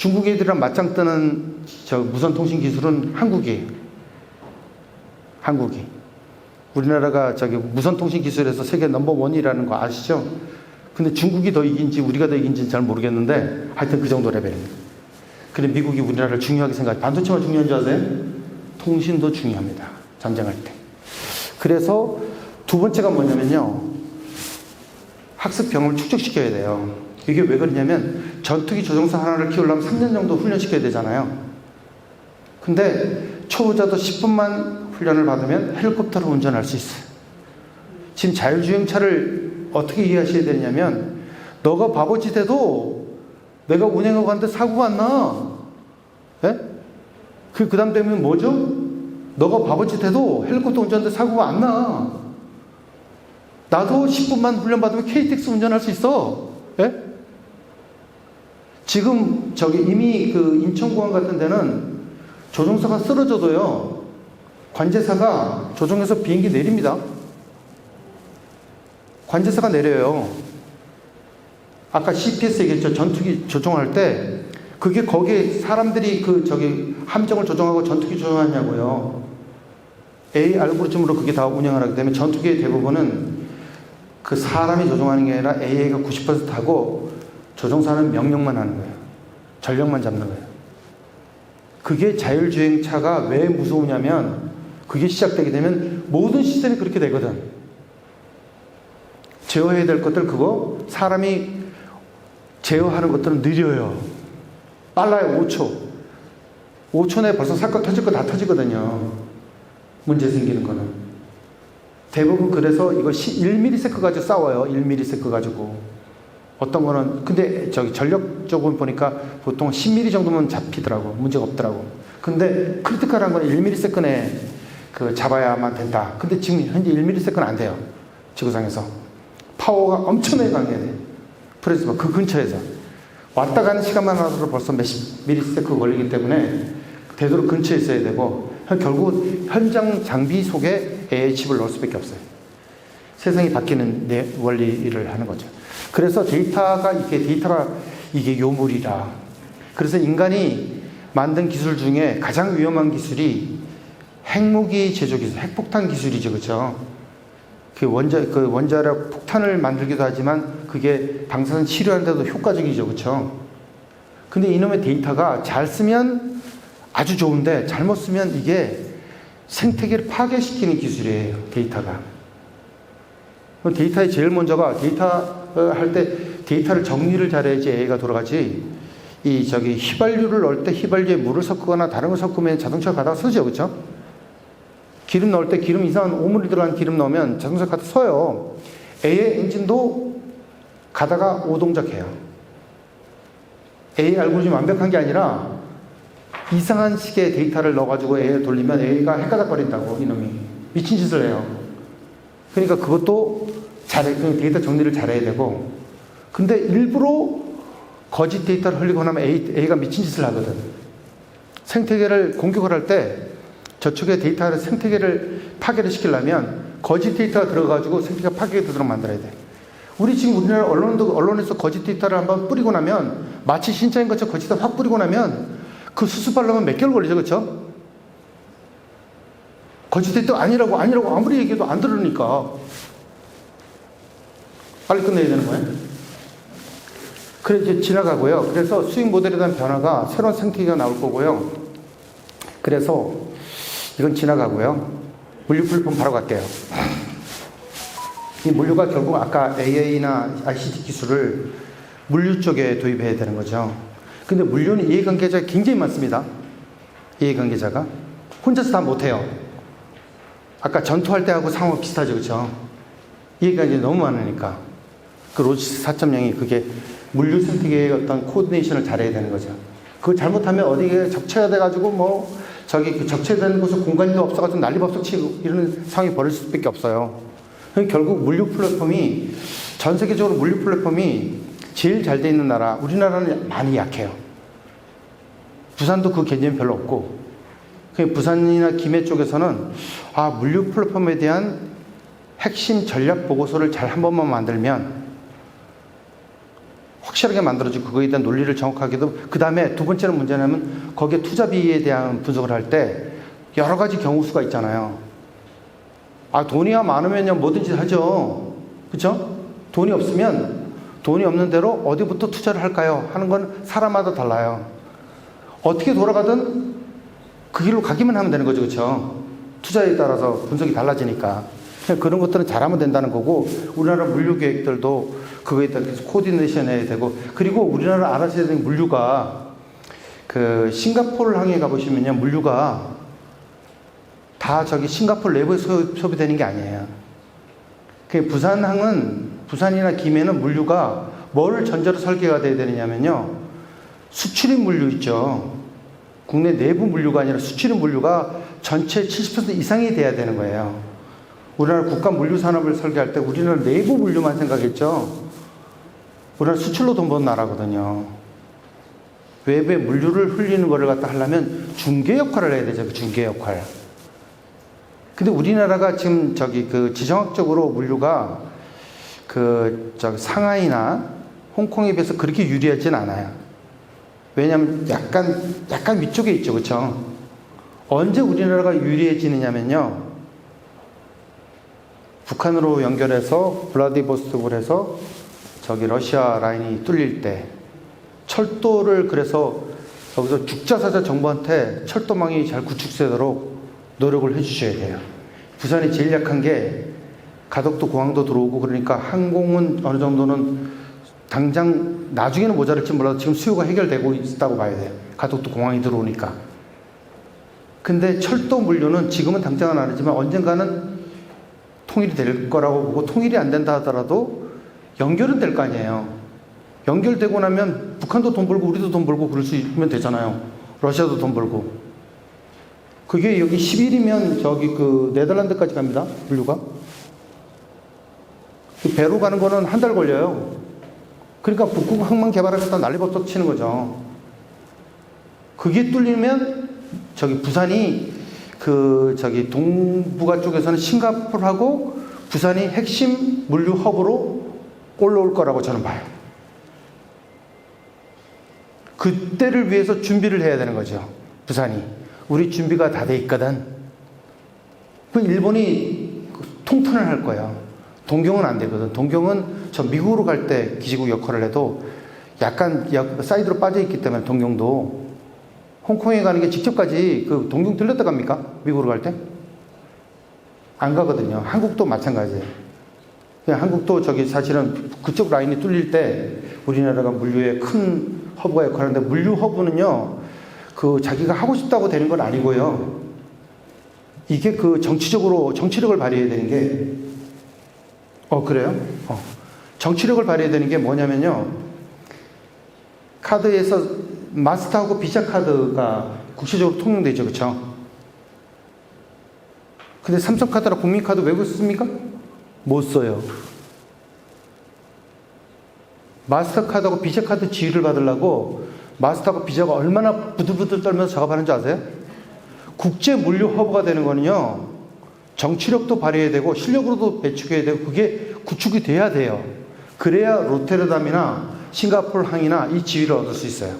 중국 애들이랑 맞짱 뜨는 저 무선통신 기술은 한국이에요. 한국이. 우리나라가 저기 무선통신 기술에서 세계 넘버원이라는 거 아시죠? 근데 중국이 더 이긴지 우리가 더 이긴지는 잘 모르겠는데 하여튼 그 정도 레벨입니다. 근데 미국이 우리나라를 중요하게 생각해. 반도체만 중요한 줄 아세요? 통신도 중요합니다. 전쟁할 때. 그래서 두 번째가 뭐냐면요. 학습 경험을 축적시켜야 돼요. 이게 왜 그러냐면 전투기 조종사 하나를 키우려면 3년 정도 훈련시켜야 되잖아요. 근데 초보자도 10분만 훈련을 받으면 헬리콥터를 운전할 수 있어요. 지금 자율주행차를 어떻게 이해하셔야 되냐면 너가 바보짓해도 내가 운행하고 갔는데 사고가 안 나. 예? 그 다음 되면 뭐죠? 너가 바보짓해도 헬리콥터 운전하는데 사고가 안 나. 나도 10분만 훈련받으면 KTX 운전할 수 있어. 예? 지금 저기 이미 그 인천공항 같은 데는 조종사가 쓰러져도요, 관제사가 조종해서 비행기 내립니다. 관제사가 내려요. 아까 CPS 얘기했죠. 전투기 조종할 때, 그게 거기에 사람들이 그 저기 함정을 조종하고 전투기 조종하냐고요. AI 알고리즘으로 그게 다 운영을 하기 때문에 전투기의 대부분은 그 사람이 조종하는 게 아니라 AI가 90% 하고 조종사는 명령만 하는 거예요. 전력만 잡는 거예요. 그게 자율주행차가 왜 무서우냐면 그게 시작되게 되면 모든 시스템이 그렇게 되거든. 제어해야 될 것들 그거 사람이 제어하는 것들은 느려요. 빨라요. 5초. 5초 내에 벌써 사건 터질 거 다 터지거든요. 문제 생기는 거는. 대부분 그래서 이거 1ms 가지고 싸워요. 1ms 가지고. 어떤 거는 근데 저기 전력 쪽은 보니까 보통 10mm 정도면 잡히더라고. 문제가 없더라고. 근데 크리티컬한 건 1ms에 그 잡아야만 된다. 근데 지금 현재 1ms는 안 돼요. 지구상에서. 파워가 엄청나게 강해야 돼. 그래서 그 근처에서 왔다 가는 시간만 하더라도 벌써 몇십 ms 걸리기 때문에 되도록 근처에 있어야 되고 결국 현장 장비 속에 AI 칩을 넣을 수밖에 없어요. 세상이 바뀌는 원리를 하는 거죠. 그래서 데이터가 이게 요물이라. 그래서 인간이 만든 기술 중에 가장 위험한 기술이 핵무기 제조 기술, 핵폭탄 기술이죠, 그렇죠? 그 원자력 폭탄을 만들기도 하지만 그게 방사선 치료하는데도 효과적이죠, 그렇죠? 근데 이놈의 데이터가 잘 쓰면 아주 좋은데 잘못 쓰면 이게 생태계를 파괴시키는 기술이에요, 데이터가. 데이터의 제일 먼저가 데이터 할 때 데이터를 정리를 잘해야지 AI가 돌아가지. 이 저기 휘발유를 넣을 때 휘발유에 물을 섞거나 다른 걸 섞으면 자동차가 가다가 서죠, 그렇죠? 기름 넣을 때 기름 이상한 오물이 들어간 기름 넣으면 자동차 가다가 서요. AI 엔진도 가다가 오동작해요. AI 알고리즘 완벽한 게 아니라 이상한 식의 데이터를 넣어가지고 AI를 돌리면 AI가 헷가닥거린다고 이놈이 미친 짓을 해요. 그러니까 그것도 데이터 정리를 잘해야 되고, 근데 일부러 거짓 데이터를 흘리고 나면 A가 미친 짓을 하거든. 생태계를 공격을 할 때 저쪽에 데이터를 생태계를 파괴를 시키려면 거짓 데이터가 들어가지고 생태계가 파괴되도록 만들어야 돼. 우리 지금 우리나라 언론에서 거짓 데이터를 한번 뿌리고 나면 마치 신짜인 것처럼 거짓 데이터 확 뿌리고 나면 그 수습하려면 몇 개월 걸리죠, 그렇죠? 거짓 데이터 아니라고 아무리 얘기해도 안 들으니까 빨리 끝내야 되는 거예요. 그래 이제 지나가고요. 그래서 수익 모델에 대한 변화가 새로운 생태계가 나올 거고요. 그래서 이건 지나가고요. 물류 플랫폼 바로 갈게요. 이 물류가 결국 아까 AI나 ICT 기술을 물류 쪽에 도입해야 되는 거죠. 근데 물류는 이해관계자가 굉장히 많습니다. 이해관계자가 혼자서 다 못해요. 아까 전투할 때하고 상황 비슷하죠, 그렇죠? 이해관계자 너무 많으니까 그 로지스틱 4.0이 그게 물류 생태계의 어떤 코디네이션을 잘해야 되는 거죠. 그거 잘못하면 어디에 적체가 돼가지고 뭐 저기 그 적체되는 곳에 공간도 없어가지고 난리법석치고 이런 상황이 벌어질 수밖에 없어요. 결국 물류 플랫폼이 전 세계적으로 물류 플랫폼이 제일 잘 돼 있는 나라, 우리나라는 많이 약해요. 부산도 그 개념이 별로 없고, 부산이나 김해 쪽에서는 물류 플랫폼에 대한 핵심 전략 보고서를 잘 한 번만 만들면 확실하게 만들어지고 그거에 대한 논리를 정확하게도 그 다음에 두 번째는 문제냐면 거기에 투자비에 대한 분석을 할 때 여러 가지 경우 수가 있잖아요. 아, 돈이야 많으면요 뭐든지 하죠. 그렇죠? 돈이 없으면 돈이 없는 대로 어디부터 투자를 할까요? 하는 건 사람마다 달라요. 어떻게 돌아가든 그 길로 가기만 하면 되는 거죠. 그렇죠? 투자에 따라서 분석이 달라지니까. 그런 것들은 잘하면 된다는 거고, 우리나라 물류 계획들도 그거에 따라서 코디네이션 해야 되고, 그리고 우리나라 알아셔야 되는 물류가 그 싱가포르 항에 가보시면요, 물류가 다 저기 싱가포르 내부에 소비되는 게 아니에요. 그 부산항은, 부산이나 김해는 물류가 뭘 전제로 설계가 돼야 되느냐면요, 수출입 물류 있죠. 국내 내부 물류가 아니라 수출입 물류가 전체 70% 이상이 돼야 되는 거예요. 우리나라 국가 물류 산업을 설계할 때 우리나라 내부 물류만 생각했죠. 우리나라 수출로 돈 버는 나라거든요. 외부에 물류를 흘리는 거를 갖다 하려면 중개 역할을 해야 되죠. 중개 역할. 근데 우리나라가 지금 저기 그 지정학적으로 물류가 그 저기 상하이나 홍콩에 비해서 그렇게 유리하진 않아요. 왜냐하면 약간 위쪽에 있죠. 그렇죠? 언제 우리나라가 유리해지느냐면요, 북한으로 연결해서 블라디보스톡을 해서 저기 러시아 라인이 뚫릴 때 철도를, 그래서 여기서 죽자사자 정부한테 철도망이 잘 구축되도록 노력을 해주셔야 돼요. 부산이 제일 약한 게 가덕도 공항도 들어오고, 그러니까 항공은 어느 정도는 당장 나중에는 모자랄지 몰라도 지금 수요가 해결되고 있다고 봐야 돼요. 가덕도 공항이 들어오니까. 근데 철도 물류는 지금은 당장은 안 하지만 언젠가는 통일이 될 거라고 보고, 통일이 안 된다 하더라도 연결은 될 거 아니에요. 연결되고 나면 북한도 돈 벌고 우리도 돈 벌고 그럴 수 있으면 되잖아요. 러시아도 돈 벌고. 그게 여기 10일이면 저기 그 네덜란드까지 갑니다. 물류가. 배로 가는 거는 한 달 걸려요. 그러니까 북극 항만 개발하겠다 난리버터 치는 거죠. 그게 뚫리면 저기 부산이 그 저기 동북아 쪽에서는 싱가포르하고 부산이 핵심 물류 허브로 올라올 거라고 저는 봐요. 그때를 위해서 준비를 해야 되는 거죠. 부산이. 우리 준비가 다 돼 있거든. 그 일본이 통튼을 할 거예요. 동경은 안 되거든. 동경은 저 미국으로 갈 때 기지국 역할을 해도 약간 사이드로 빠져 있기 때문에 동경도 홍콩에 가는 게 직접까지 그 동경 들렸다 갑니까? 미국으로 갈 때? 안 가거든요. 한국도 마찬가지예요. 한국도 저기 사실은 그쪽 라인이 뚫릴 때 우리나라가 물류의 큰 허브가 역할을 하는데, 물류 허브는요, 그 자기가 하고 싶다고 되는 건 아니고요. 이게 그 정치력을 발휘해야 되는 게, 그래요? 정치력을 발휘해야 되는 게 뭐냐면요, 카드에서 마스터하고 비자 카드가 국제적으로 통용되죠. 그렇죠? 근데 삼성카드나 국민카드 외국에 씁니까? 못 써요. 마스터카드하고 비자카드 지위를 받으려고 마스터하고 비자가 얼마나 부들부들 떨면서 작업하는 줄 아세요? 국제 물류 허브가 되는 거는요, 정치력도 발휘해야 되고 실력으로도 배축해야 되고 그게 구축이 돼야 돼요. 그래야 로테르담이나 싱가포르 항이나 이 지위를 얻을 수 있어요.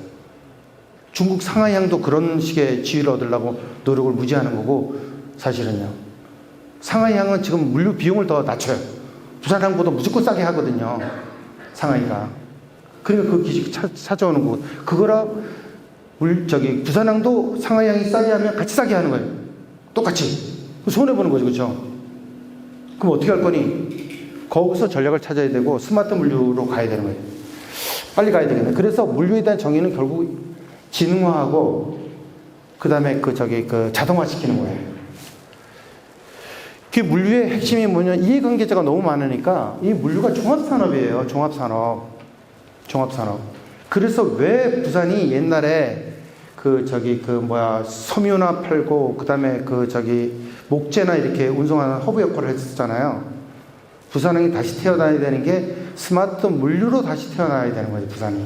중국 상하이 항도 그런 식의 지위를 얻으려고 노력을 무지하는 거고, 사실은요. 상하이 항은 지금 물류 비용을 더 낮춰요. 부산항보다 무조건 싸게 하거든요. 상하이가. 그러니까 그 기지 찾아오는 거고, 그거라 부산항도 상하이항이 싸게 하면 같이 싸게 하는 거예요. 똑같이. 손해보는 거죠. 그렇죠? 그럼 어떻게 할 거니? 거기서 전략을 찾아야 되고 스마트 물류로 가야 되는 거예요. 빨리 가야 되겠네. 그래서 물류에 대한 정의는 결국 지능화하고 그 다음에 그 자동화시키는 거예요. 그 물류의 핵심이 뭐냐면 이해관계자가 너무 많으니까 이 물류가 종합산업이에요. 종합산업. 그래서 왜 부산이 옛날에 섬유나 팔고 그 다음에 목재나 이렇게 운송하는 허브 역할을 했었잖아요. 부산항이 다시 태어나야 되는 게 스마트 물류로 다시 태어나야 되는 거죠, 부산이.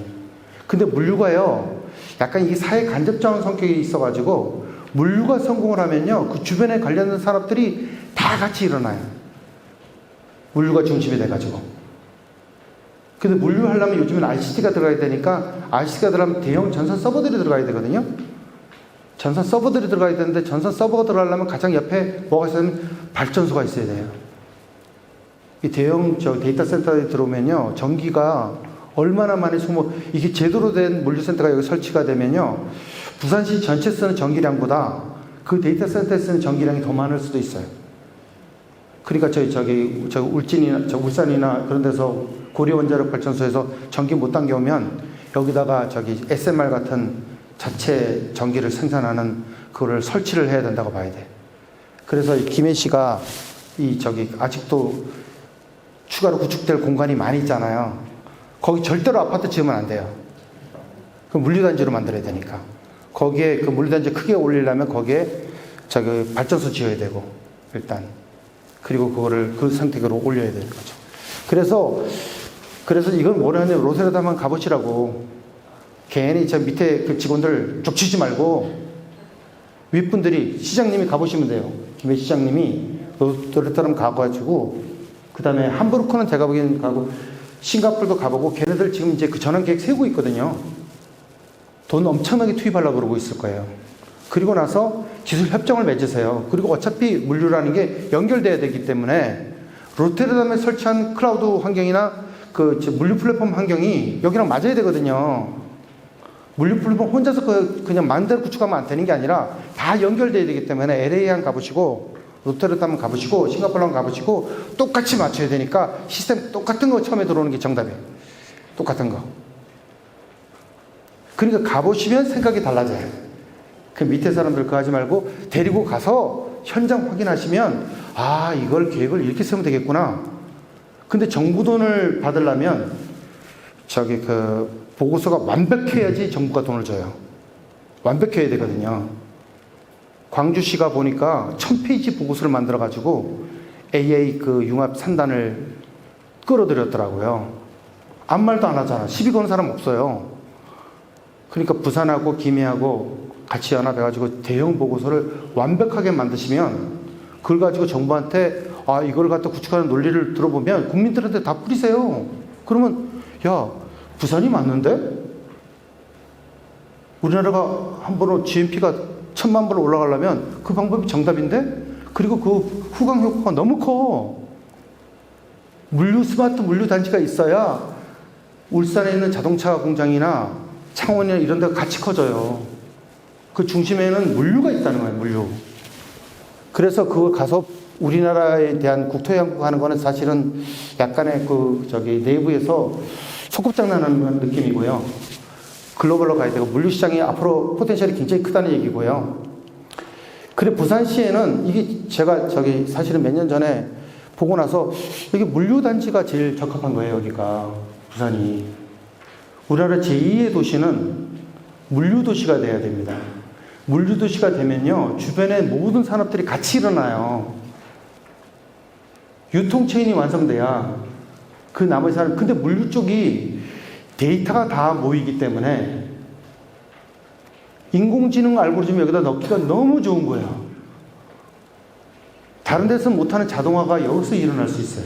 근데 물류가요, 약간 이 사회 간접자원 성격이 있어가지고 물류가 성공을 하면요, 그 주변에 관련된 산업들이 다 같이 일어나요. 물류가 중심이 돼가지고. 근데 물류하려면 요즘은 ICT가 들어가야 되니까 ICT가 들어가면 대형 전선 서버들이 들어가야 되거든요. 전선 서버들이 들어가야 되는데 전선 서버가 들어가려면 가장 옆에 뭐가 있으면 발전소가 있어야 돼요. 이 대형 데이터 센터에 들어오면요, 전기가 얼마나 많이 이게 제대로 된 물류센터가 여기 설치가 되면요, 부산시 전체 쓰는 전기량보다 그 데이터 센터에 쓰는 전기량이 더 많을 수도 있어요. 그러니까 저기 울진이나 울산이나 그런 데서 고려원자력 발전소에서 전기 못 당겨오면 여기다가 저기 SMR 같은 자체 전기를 생산하는 그거를 설치를 해야 된다고 봐야 돼. 그래서 김해시가 아직도 추가로 구축될 공간이 많이 있잖아요. 거기 절대로 아파트 지으면 안 돼요. 그 물류단지로 만들어야 되니까. 거기에 그 물류단지 크게 올리려면 거기에 발전소 지어야 되고, 일단. 그리고 그거를 그 상태로 올려야 되는 거죠. 그래서 이건 뭐냐면 로세라도 한번 가보시라고. 괜히 저 밑에 그 직원들 쭉 치지 말고 윗분들이 시장님이 가보시면 돼요. 김해 시장님이 로세라도 가가지고 그 다음에 함부르크는 제가 보기엔 가고 싱가폴도 가보고 걔네들 지금 이제 그 전환 계획 세우고 있거든요. 돈 엄청나게 투입하려고 그러고 있을 거예요. 그리고 나서 기술 협정을 맺으세요. 그리고 어차피 물류라는 게 연결돼야 되기 때문에 로테르담에 설치한 클라우드 환경이나 그 물류 플랫폼 환경이 여기랑 맞아야 되거든요. 물류 플랫폼 혼자서 그냥 마음대로 구축하면 안 되는 게 아니라 다 연결돼야 되기 때문에 LA 한 가보시고 로테르담 가보시고 싱가포르 한 가보시고 똑같이 맞춰야 되니까 시스템 똑같은 거 처음에 들어오는 게 정답이에요. 똑같은 거. 그러니까 가보시면 생각이 달라져요. 그 밑에 사람들 그거 하지 말고 데리고 가서 현장 확인하시면 아, 이걸 계획을 이렇게 세우면 되겠구나. 근데 정부 돈을 받으려면 보고서가 완벽해야지 정부가 돈을 줘요. 완벽해야 되거든요. 광주시가 보니까 1000페이지 보고서를 만들어가지고 AA 그 융합 3단을 끌어들였더라고요. 아무 말도 안 하잖아. 시비 거는 사람 없어요. 그러니까 부산하고 김해하고 같이 연합해가지고 대형 보고서를 완벽하게 만드시면 그걸 가지고 정부한테 아, 이걸 갖다 구축하는 논리를 들어보면 국민들한테 다 뿌리세요. 그러면 야, 부산이 맞는데? 우리나라가 한 번으로 GNP가 1000만 번 올라가려면 그 방법이 정답인데? 그리고 그 후광 효과가 너무 커. 스마트 물류 단지가 있어야 울산에 있는 자동차 공장이나 창원이나 이런 데가 같이 커져요. 그 중심에는 물류가 있다는 거예요, 물류. 그래서 그거 가서 우리나라에 대한 국토 양국하는 거는 사실은 약간의 내부에서 소꿉장난하는 느낌이고요. 글로벌로 가야 되고 물류시장이 앞으로 포텐셜이 굉장히 크다는 얘기고요. 그래 부산시에는 이게 제가 사실은 몇 년 전에 보고 나서 여기 물류단지가 제일 적합한 거예요. 여기가 부산이. 우리나라 제2의 도시는 물류도시가 돼야 됩니다. 물류도시가 되면요 주변의 모든 산업들이 같이 일어나요. 유통체인이 완성돼야 그 나머지 사람. 근데 물류 쪽이 데이터가 다 모이기 때문에 인공지능 알고리즘 여기다 넣기가 너무 좋은 거예요. 다른 데서는 못하는 자동화가 여기서 일어날 수 있어요.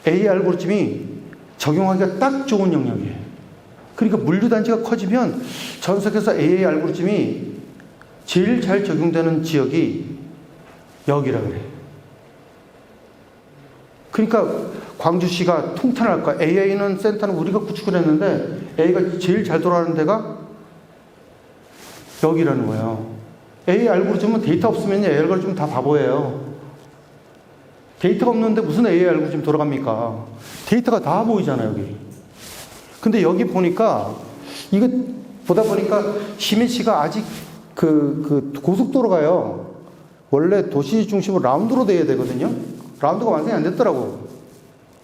AI 알고리즘이 적용하기가 딱 좋은 영역이에요. 그러니까 물류단지가 커지면 전 세계에서 AI 알고리즘이 제일 잘 적용되는 지역이 여기라 그래요. 그러니까 광주시가 통탄할 거야. AI는 센터는 우리가 구축을 했는데 AI가 제일 잘 돌아가는 데가 여기라는 거예요. AI 알고리즘은 데이터 없으면 AI 알고리즘 다 바보예요. 데이터가 없는데 무슨 AI 알고리즘 돌아갑니까? 데이터가 다 보이잖아요, 여기. 근데 여기 보니까 이거 보다 보니까 시민시가 아직 그 고속도로가요. 원래 도시 중심으로 라운드로 돼야 되거든요. 라운드가 완성이 안 됐더라고.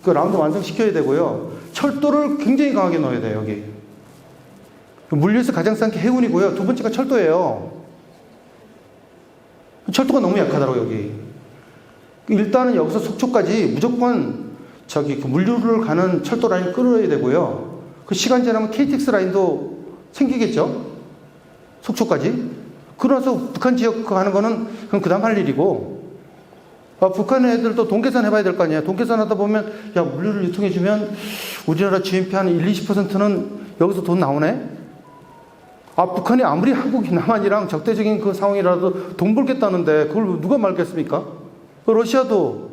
그 라운드 완성시켜야 되고요. 철도를 굉장히 강하게 넣어야 돼요, 여기. 물류에서 가장 싼 게 해운이고요. 두 번째가 철도예요. 철도가 너무 약하더라고요, 여기. 일단은 여기서 속초까지 무조건 그 물류를 가는 철도 라인 끌어야 되고요. 그 시간 지나면 KTX 라인도 생기겠죠? 속초까지. 그러나서 북한 지역 가는 거는 그럼 그 다음 할 일이고, 북한 애들도 돈 계산 해봐야 될 거 아니에요. 돈 계산 하다 보면, 야, 물류를 유통해주면 우리나라 GNP 한 1-20%는 여기서 돈 나오네? 아, 북한이 아무리 한국, 남한이랑 적대적인 그 상황이라도 돈 벌겠다는데 그걸 누가 말겠습니까? 그 러시아도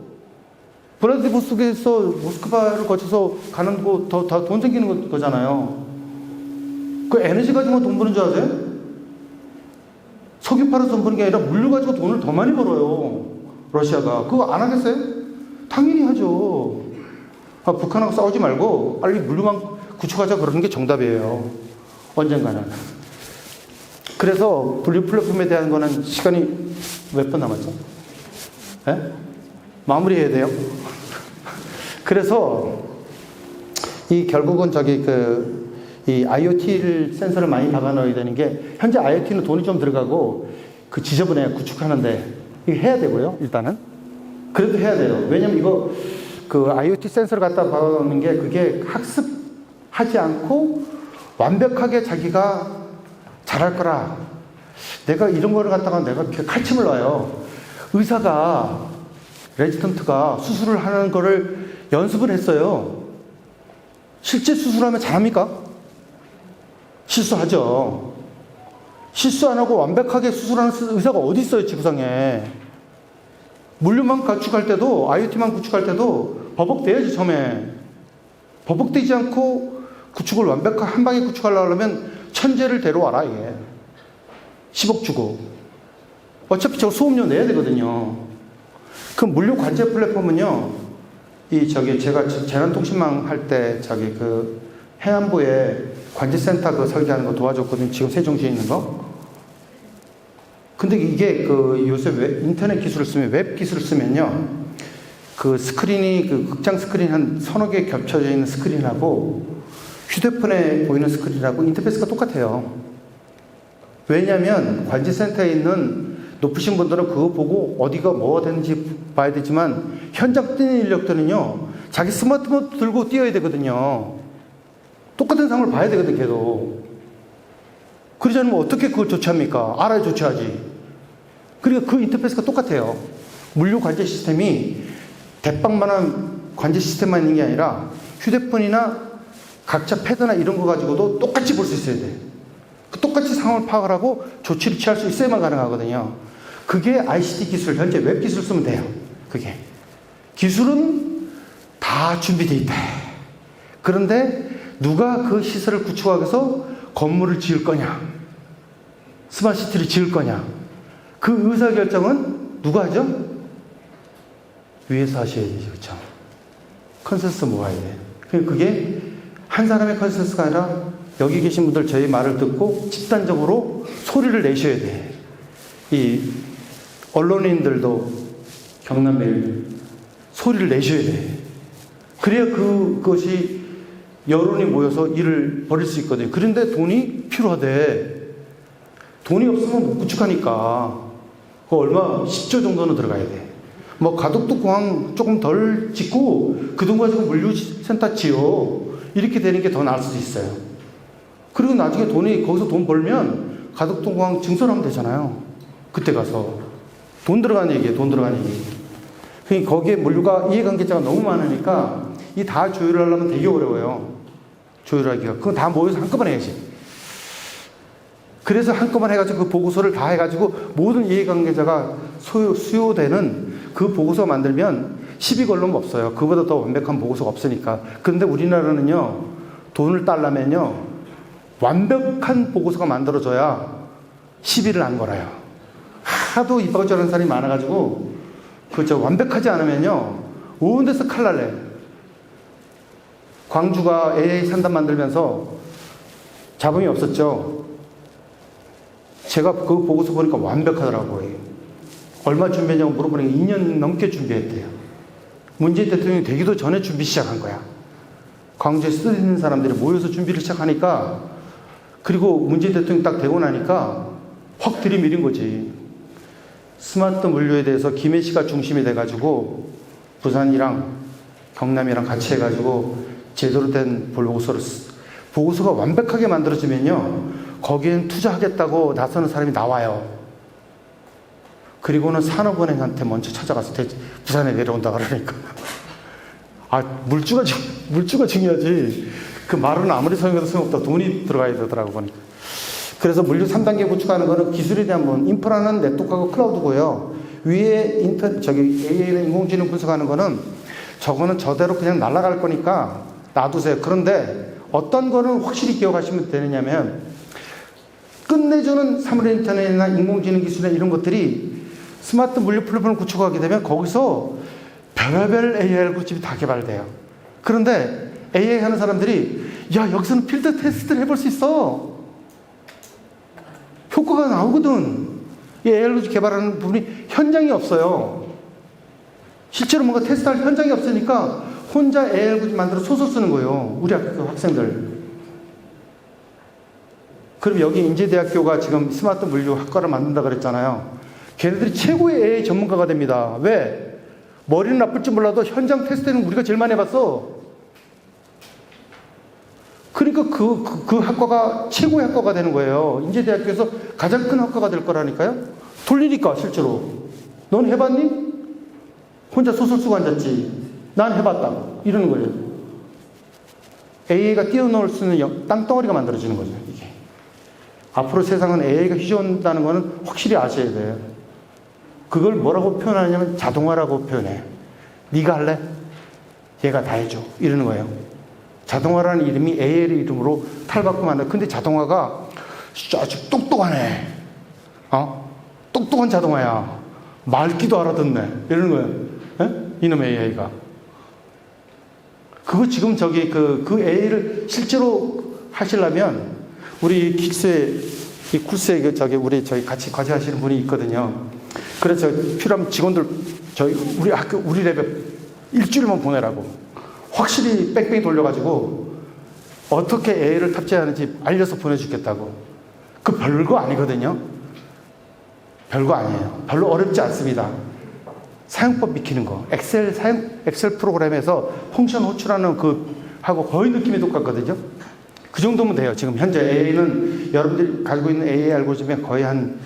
블라디보스톡에서 모스크바를 거쳐서 가는 거 다 돈 생기는 거잖아요. 그 에너지 가지고만 돈 버는 줄 아세요? 석유 팔아서 돈 버는 게 아니라 물류 가지고 돈을 더 많이 벌어요. 러시아가. 그거 안 하겠어요? 당연히 하죠. 아, 북한하고 싸우지 말고 빨리 물류만 구축하자 그러는 게 정답이에요. 언젠가는. 그래서 분류 플랫폼에 대한 거는 시간이 몇 분 남았죠? 예? 마무리해야 돼요. 그래서 이 결국은 이 IoT 센서를 많이 박아 넣어야 되는 게, 현재 IoT는 돈이 좀 들어가고 그 지저분해 구축하는데 이거 해야 되고요. 일단은 그래도 해야 돼요. 왜냐면 이거 그 IoT 센서를 갖다 박아 넣는 게 그게 학습하지 않고 완벽하게 자기가 잘할 거라. 내가 이런 거를 갖다가 내가 칼침을 놔요. 의사가 레지던트가 수술을 하는 거를 연습을 했어요. 실제 수술하면 잘합니까? 실수하죠. 실수 안 하고 완벽하게 수술하는 의사가 어디 있어요, 지구상에. 물류만 구축할 때도, IoT만 구축할 때도 버벅대야지, 처음에. 버벅대지 않고 구축을 한 방에 구축하려고 하면 천재를 데려와라, 이게. 10억 주고. 어차피 저 수업료 내야 되거든요. 그 물류 관제 플랫폼은요, 제가 재난통신망 할 때, 해안부에 관제센터 설계하는 거 도와줬거든요. 지금 세종시에 있는 거. 근데 이게 요새 인터넷 기술을 쓰면, 웹 기술을 쓰면요, 스크린이, 극장 스크린 한 서너 개 겹쳐져 있는 스크린하고 휴대폰에 보이는 스크린하고 인터페이스가 똑같아요. 왜냐면 관제센터에 있는 높으신 분들은 그거 보고 어디가 뭐가 되는지 봐야 되지만, 현장 뛰는 인력들은요, 자기 스마트폰 들고 뛰어야 되거든요. 똑같은 상황을 봐야 되거든, 계속. 그러지 않으면 어떻게 그걸 조치합니까? 알아야 조치하지. 그러니까 그 인터페이스가 똑같아요. 물류 관제 시스템이 대빵만한 관제 시스템만 있는 게 아니라 휴대폰이나 각자 패드나 이런 거 가지고도 똑같이 볼 수 있어야 돼. 똑같이 상황을 파악을 하고 조치를 취할 수 있어야만 가능하거든요. 그게 ICT 기술, 현재 웹 기술 쓰면 돼요. 그게. 기술은 다 준비되어 있다. 그런데 누가 그 시설을 구축하기 위해서 건물을 지을 거냐, 스마트시티를 지을 거냐, 그 의사결정은 누가 하죠? 위에서 하셔야 되죠. 그렇죠? 컨센서스 모아야 돼. 그게 한 사람의 컨센서스가 아니라 여기 계신 분들 저희 말을 듣고 집단적으로 소리를 내셔야 돼. 이 언론인들도 경남매일 소리를 내셔야 돼. 그래야 그것이 여론이 모여서 일을 벌일 수 있거든요. 그런데 돈이 필요하대. 돈이 없으면 못 구축하니까. 그 얼마 10조 정도는 들어가야 돼. 뭐 가덕도 공항 조금 덜 짓고 그 돈 가지고 물류센터 지어. 이렇게 되는 게 더 나을 수도 있어요. 그리고 나중에 거기서 돈 벌면 가덕도 공항 증설하면 되잖아요. 그때 가서. 돈 들어간 얘기예요. 돈 들어간 얘기. 그러니까 거기에 물류가 이해관계자가 너무 많으니까 이 다 조율을 하려면 되게 어려워요. 조율하기가. 그건 다 모여서 한꺼번에 해야지. 그래서 한꺼번에 해가지고 그 보고서를 다 해가지고 모든 이해관계자가 수요되는 그 보고서 만들면 시비 걸림 없어요. 그보다 더 완벽한 보고서가 없으니까. 그런데 우리나라는요, 돈을 딸라면요, 완벽한 보고서가 만들어져야 시비를 안 걸어요. 하도 이쁘고 저런 사람이 많아가지고, 완벽하지 않으면요, 온 데서 칼 날래. 광주가 AA 산단 만들면서 잡음이 없었죠. 제가 그 보고서 보니까 완벽하더라고요. 얼마 준비했냐고 물어보니까 2년 넘게 준비했대요. 문재인 대통령이 되기도 전에 준비 시작한 거야. 광주에 쓰는 사람들이 모여서 준비를 시작하니까, 그리고 문재인 대통령이 딱 되고 나니까 확 들이밀은 거지. 스마트 물류에 대해서 김해시가 중심이 돼가지고 부산이랑 경남이랑 같이 해가지고 제대로 된 보고서가 완벽하게 만들어지면요, 거기엔 투자하겠다고 나서는 사람이 나와요. 그리고는 산업은행한테 먼저 찾아가서 부산에 내려온다 그러니까. 물주가 중요하지. 그 말은 아무리 소용해도 소용없다. 돈이 들어가야 되더라고 보니까. 그래서 물류 3단계 구축하는 거는 기술에 대한 부분, 인프라는 네트워크하고 클라우드고요. 위에 AI는 인공지능 분석하는 거는 저거는 저대로 그냥 날아갈 거니까 놔두세요. 그런데 어떤 거는 확실히 기억하시면 되느냐면 끝내주는 사물의 인터넷이나 인공지능 기술이나 이런 것들이 스마트 물류 플랫폼을 구축하게 되면 거기서 별의별 AI 알고리즘이 다 개발돼요. 그런데 AI 하는 사람들이 야 여기서는 필드 테스트를 해볼 수 있어. 효과가 나오거든. 이 AI 알고리즘 개발하는 부분이 현장이 없어요. 실제로 뭔가 테스트할 현장이 없으니까 혼자 AI 알고리즘 만들어 소설 쓰는 거예요. 우리 학교 학생들. 그럼 여기 인제대학교가 지금 스마트 물류 학과를 만든다 그랬잖아요. 걔네들이 최고의 AI 전문가가 됩니다. 왜? 머리는 나쁠지 몰라도 현장 테스트는 우리가 제일 많이 해봤어. 그러니까 그 학과가 최고의 학과가 되는 거예요. 인제대학교에서 가장 큰 학과가 될 거라니까요. 돌리니까 실제로. 넌 해봤니? 혼자 소설 쓰고 앉았지. 난 해봤다고. 이러는 거예요. AI가 뛰어놀 수 있는 땅덩어리가 만들어지는 거죠. 이게. 앞으로 세상은 AI가 휘저온다는 거는 확실히 아셔야 돼요. 그걸 뭐라고 표현하냐면 자동화라고 표현해. 네가 할래? 얘가 다 해줘. 이러는 거예요. 자동화라는 이름이 AI의 이름으로 탈바꿈 한다. 근데 자동화가 아주 똑똑하네. 똑똑한 자동화야. 말귀도 알아듣네. 이러는 거예요. 에? 이놈 AI가. 그거 지금 그 AI를 실제로 하시려면 우리 쿨스에 우리 같이 과제하시는 분이 있거든요. 그래서 필요하면 직원들 우리 학교 우리 레벨 일주일만 보내라고 확실히 뺑뺑이 돌려가지고 어떻게 AI를 탑재하는지 알려서 보내주겠다고. 그 별거 아니거든요. 별거 아니에요. 별로 어렵지 않습니다. 사용법 익히는 거. 엑셀 프로그램에서 펑션 호출하는 하고 거의 느낌이 똑같거든요. 그 정도면 돼요. 지금 현재 AI는 여러분들이 가지고 있는 AI 알고리즘의 거의 한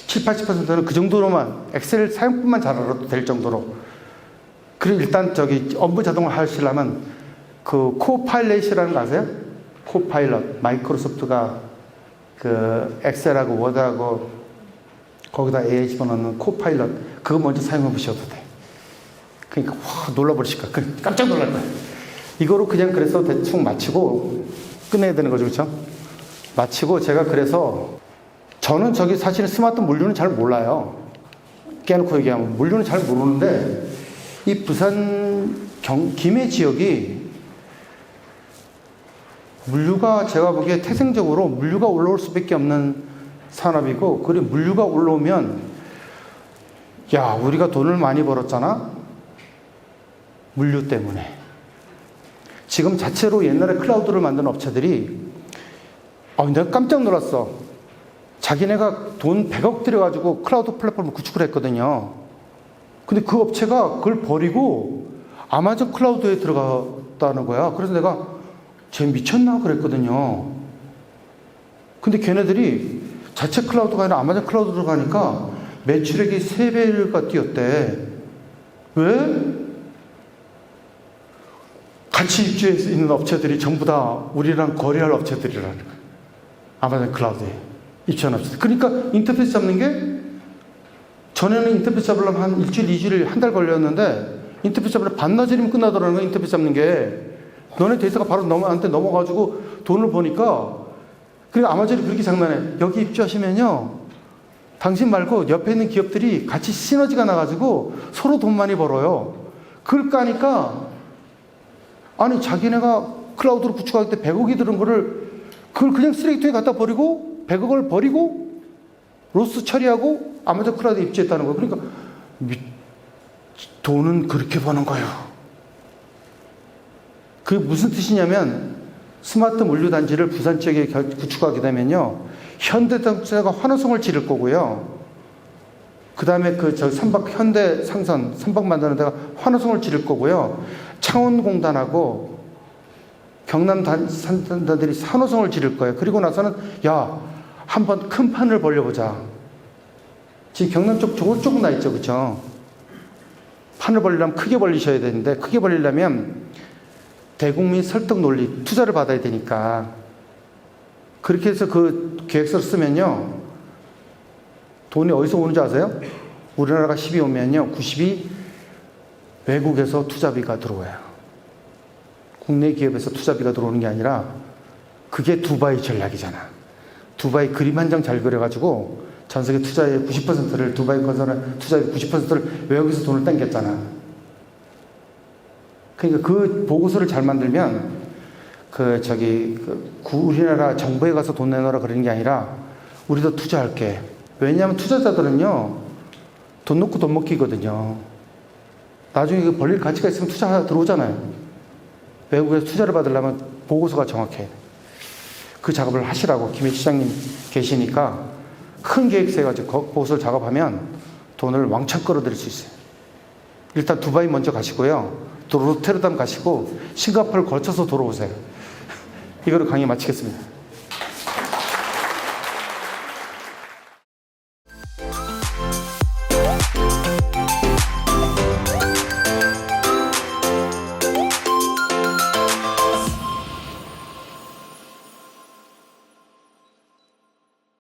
70~80%는 그 정도로만 엑셀 사용법만 잘 알아도 될 정도로. 그리고 일단 업무 자동화 하시려면 그 코파일럿이라는 거 아세요? 코파일럿. 마이크로소프트가 그 엑셀하고 워드하고 거기다 AI 집어넣는 코파일럿. 그거 먼저 사용해 보셔도 돼. 그러니까 와 놀라버리실 거야. 깜짝 놀랄 거야. 이거로 그냥 그래서 대충 마치고 끝내야 되는 거죠. 그렇죠? 마치고 제가 그래서 저는 사실은 스마트 물류는 잘 몰라요. 깨놓고 얘기하면 물류는 잘 모르는데 이 부산 김해 지역이 물류가 제가 보기에 태생적으로 물류가 올라올 수밖에 없는 산업이고, 그리고 물류가 올라오면 야 우리가 돈을 많이 벌었잖아. 물류 때문에. 지금 자체로 옛날에 클라우드를 만든 업체들이 내가 깜짝 놀랐어. 자기네가 돈 100억 들여가지고 클라우드 플랫폼을 구축을 했거든요. 근데 그 업체가 그걸 버리고 아마존 클라우드에 들어갔다는 거야. 그래서 내가 쟤 미쳤나 그랬거든요. 근데 걔네들이 자체 클라우드가 아니라 아마존 클라우드로 가니까 매출액이 3배가 뛰었대. 왜? 같이 입주해 있는 업체들이 전부 다 우리랑 거래할 업체들이라는 거예요. 아마존 클라우드에 입주한 업체들. 그러니까 인터페이스 잡는 게 전에는 인터페이스 잡으려면 한 일주일, 2주일, 한 달 걸렸는데 인터페이스 잡으려면 반나절이면 끝나더라는 거예요. 인터페이스 잡는 게. 너네 데이터가 바로 나한테 넘어가지고 돈을 버니까. 그러니까 아마존이 그렇게 장난해. 여기 입주하시면요, 당신 말고 옆에 있는 기업들이 같이 시너지가 나가지고 서로 돈 많이 벌어요. 그걸 까니까 아니 자기네가 클라우드로 구축할 때 100억이 들은 거를 그걸 그냥 쓰레기통에 갖다 버리고 100억을 버리고 로스 처리하고 아마존 클라우드에 입주했다는 거예요. 그러니까 돈은 그렇게 버는 거예요. 그게 무슨 뜻이냐면 스마트 물류 단지를 부산 지역에 구축하게 되면요, 현대자동차가 환호성을 지를 거고요. 그 다음에 현대 상선 선박 만드는 데가 환호성을 지를 거고요. 창원공단하고 경남 산단들이 환호성을 지를 거예요. 그리고 나서는 야 한번 큰 판을 벌려보자. 지금 경남 쪽 조금 나 있죠, 그렇죠? 판을 벌리려면 크게 벌리셔야 되는데, 크게 벌리려면 대국민 설득 논리, 투자를 받아야 되니까 그렇게 해서 그 계획서를 쓰면요, 돈이 어디서 오는지 아세요? 우리나라가 10이 오면요, 90이 외국에서 투자비가 들어와요. 국내 기업에서 투자비가 들어오는 게 아니라 그게 두바이 전략이잖아. 두바이 그림 한 장 잘 그려가지고 전 세계 투자의 90%를 두바이 건설한 투자의 90%를 외국에서 돈을 땡겼잖아. 그러니까 그 보고서를 잘 만들면 우리나라 정부에 가서 돈 내놓으라 그러는 게 아니라 우리도 투자할게. 왜냐하면 투자자들은요, 돈 놓고 돈 먹기거든요. 나중에 그 벌릴 가치가 있으면 투자 들어오잖아요. 외국에서 투자를 받으려면 보고서가 정확해. 그 작업을 하시라고 김혜 시장님 계시니까 큰 계획서 해가지고 보고서를 작업하면 돈을 왕창 끌어들일 수 있어요. 일단 두바이 먼저 가시고요. 또 로테르담 가시고 싱가포르를 거쳐서 돌아오세요. 이거로 강의 마치겠습니다.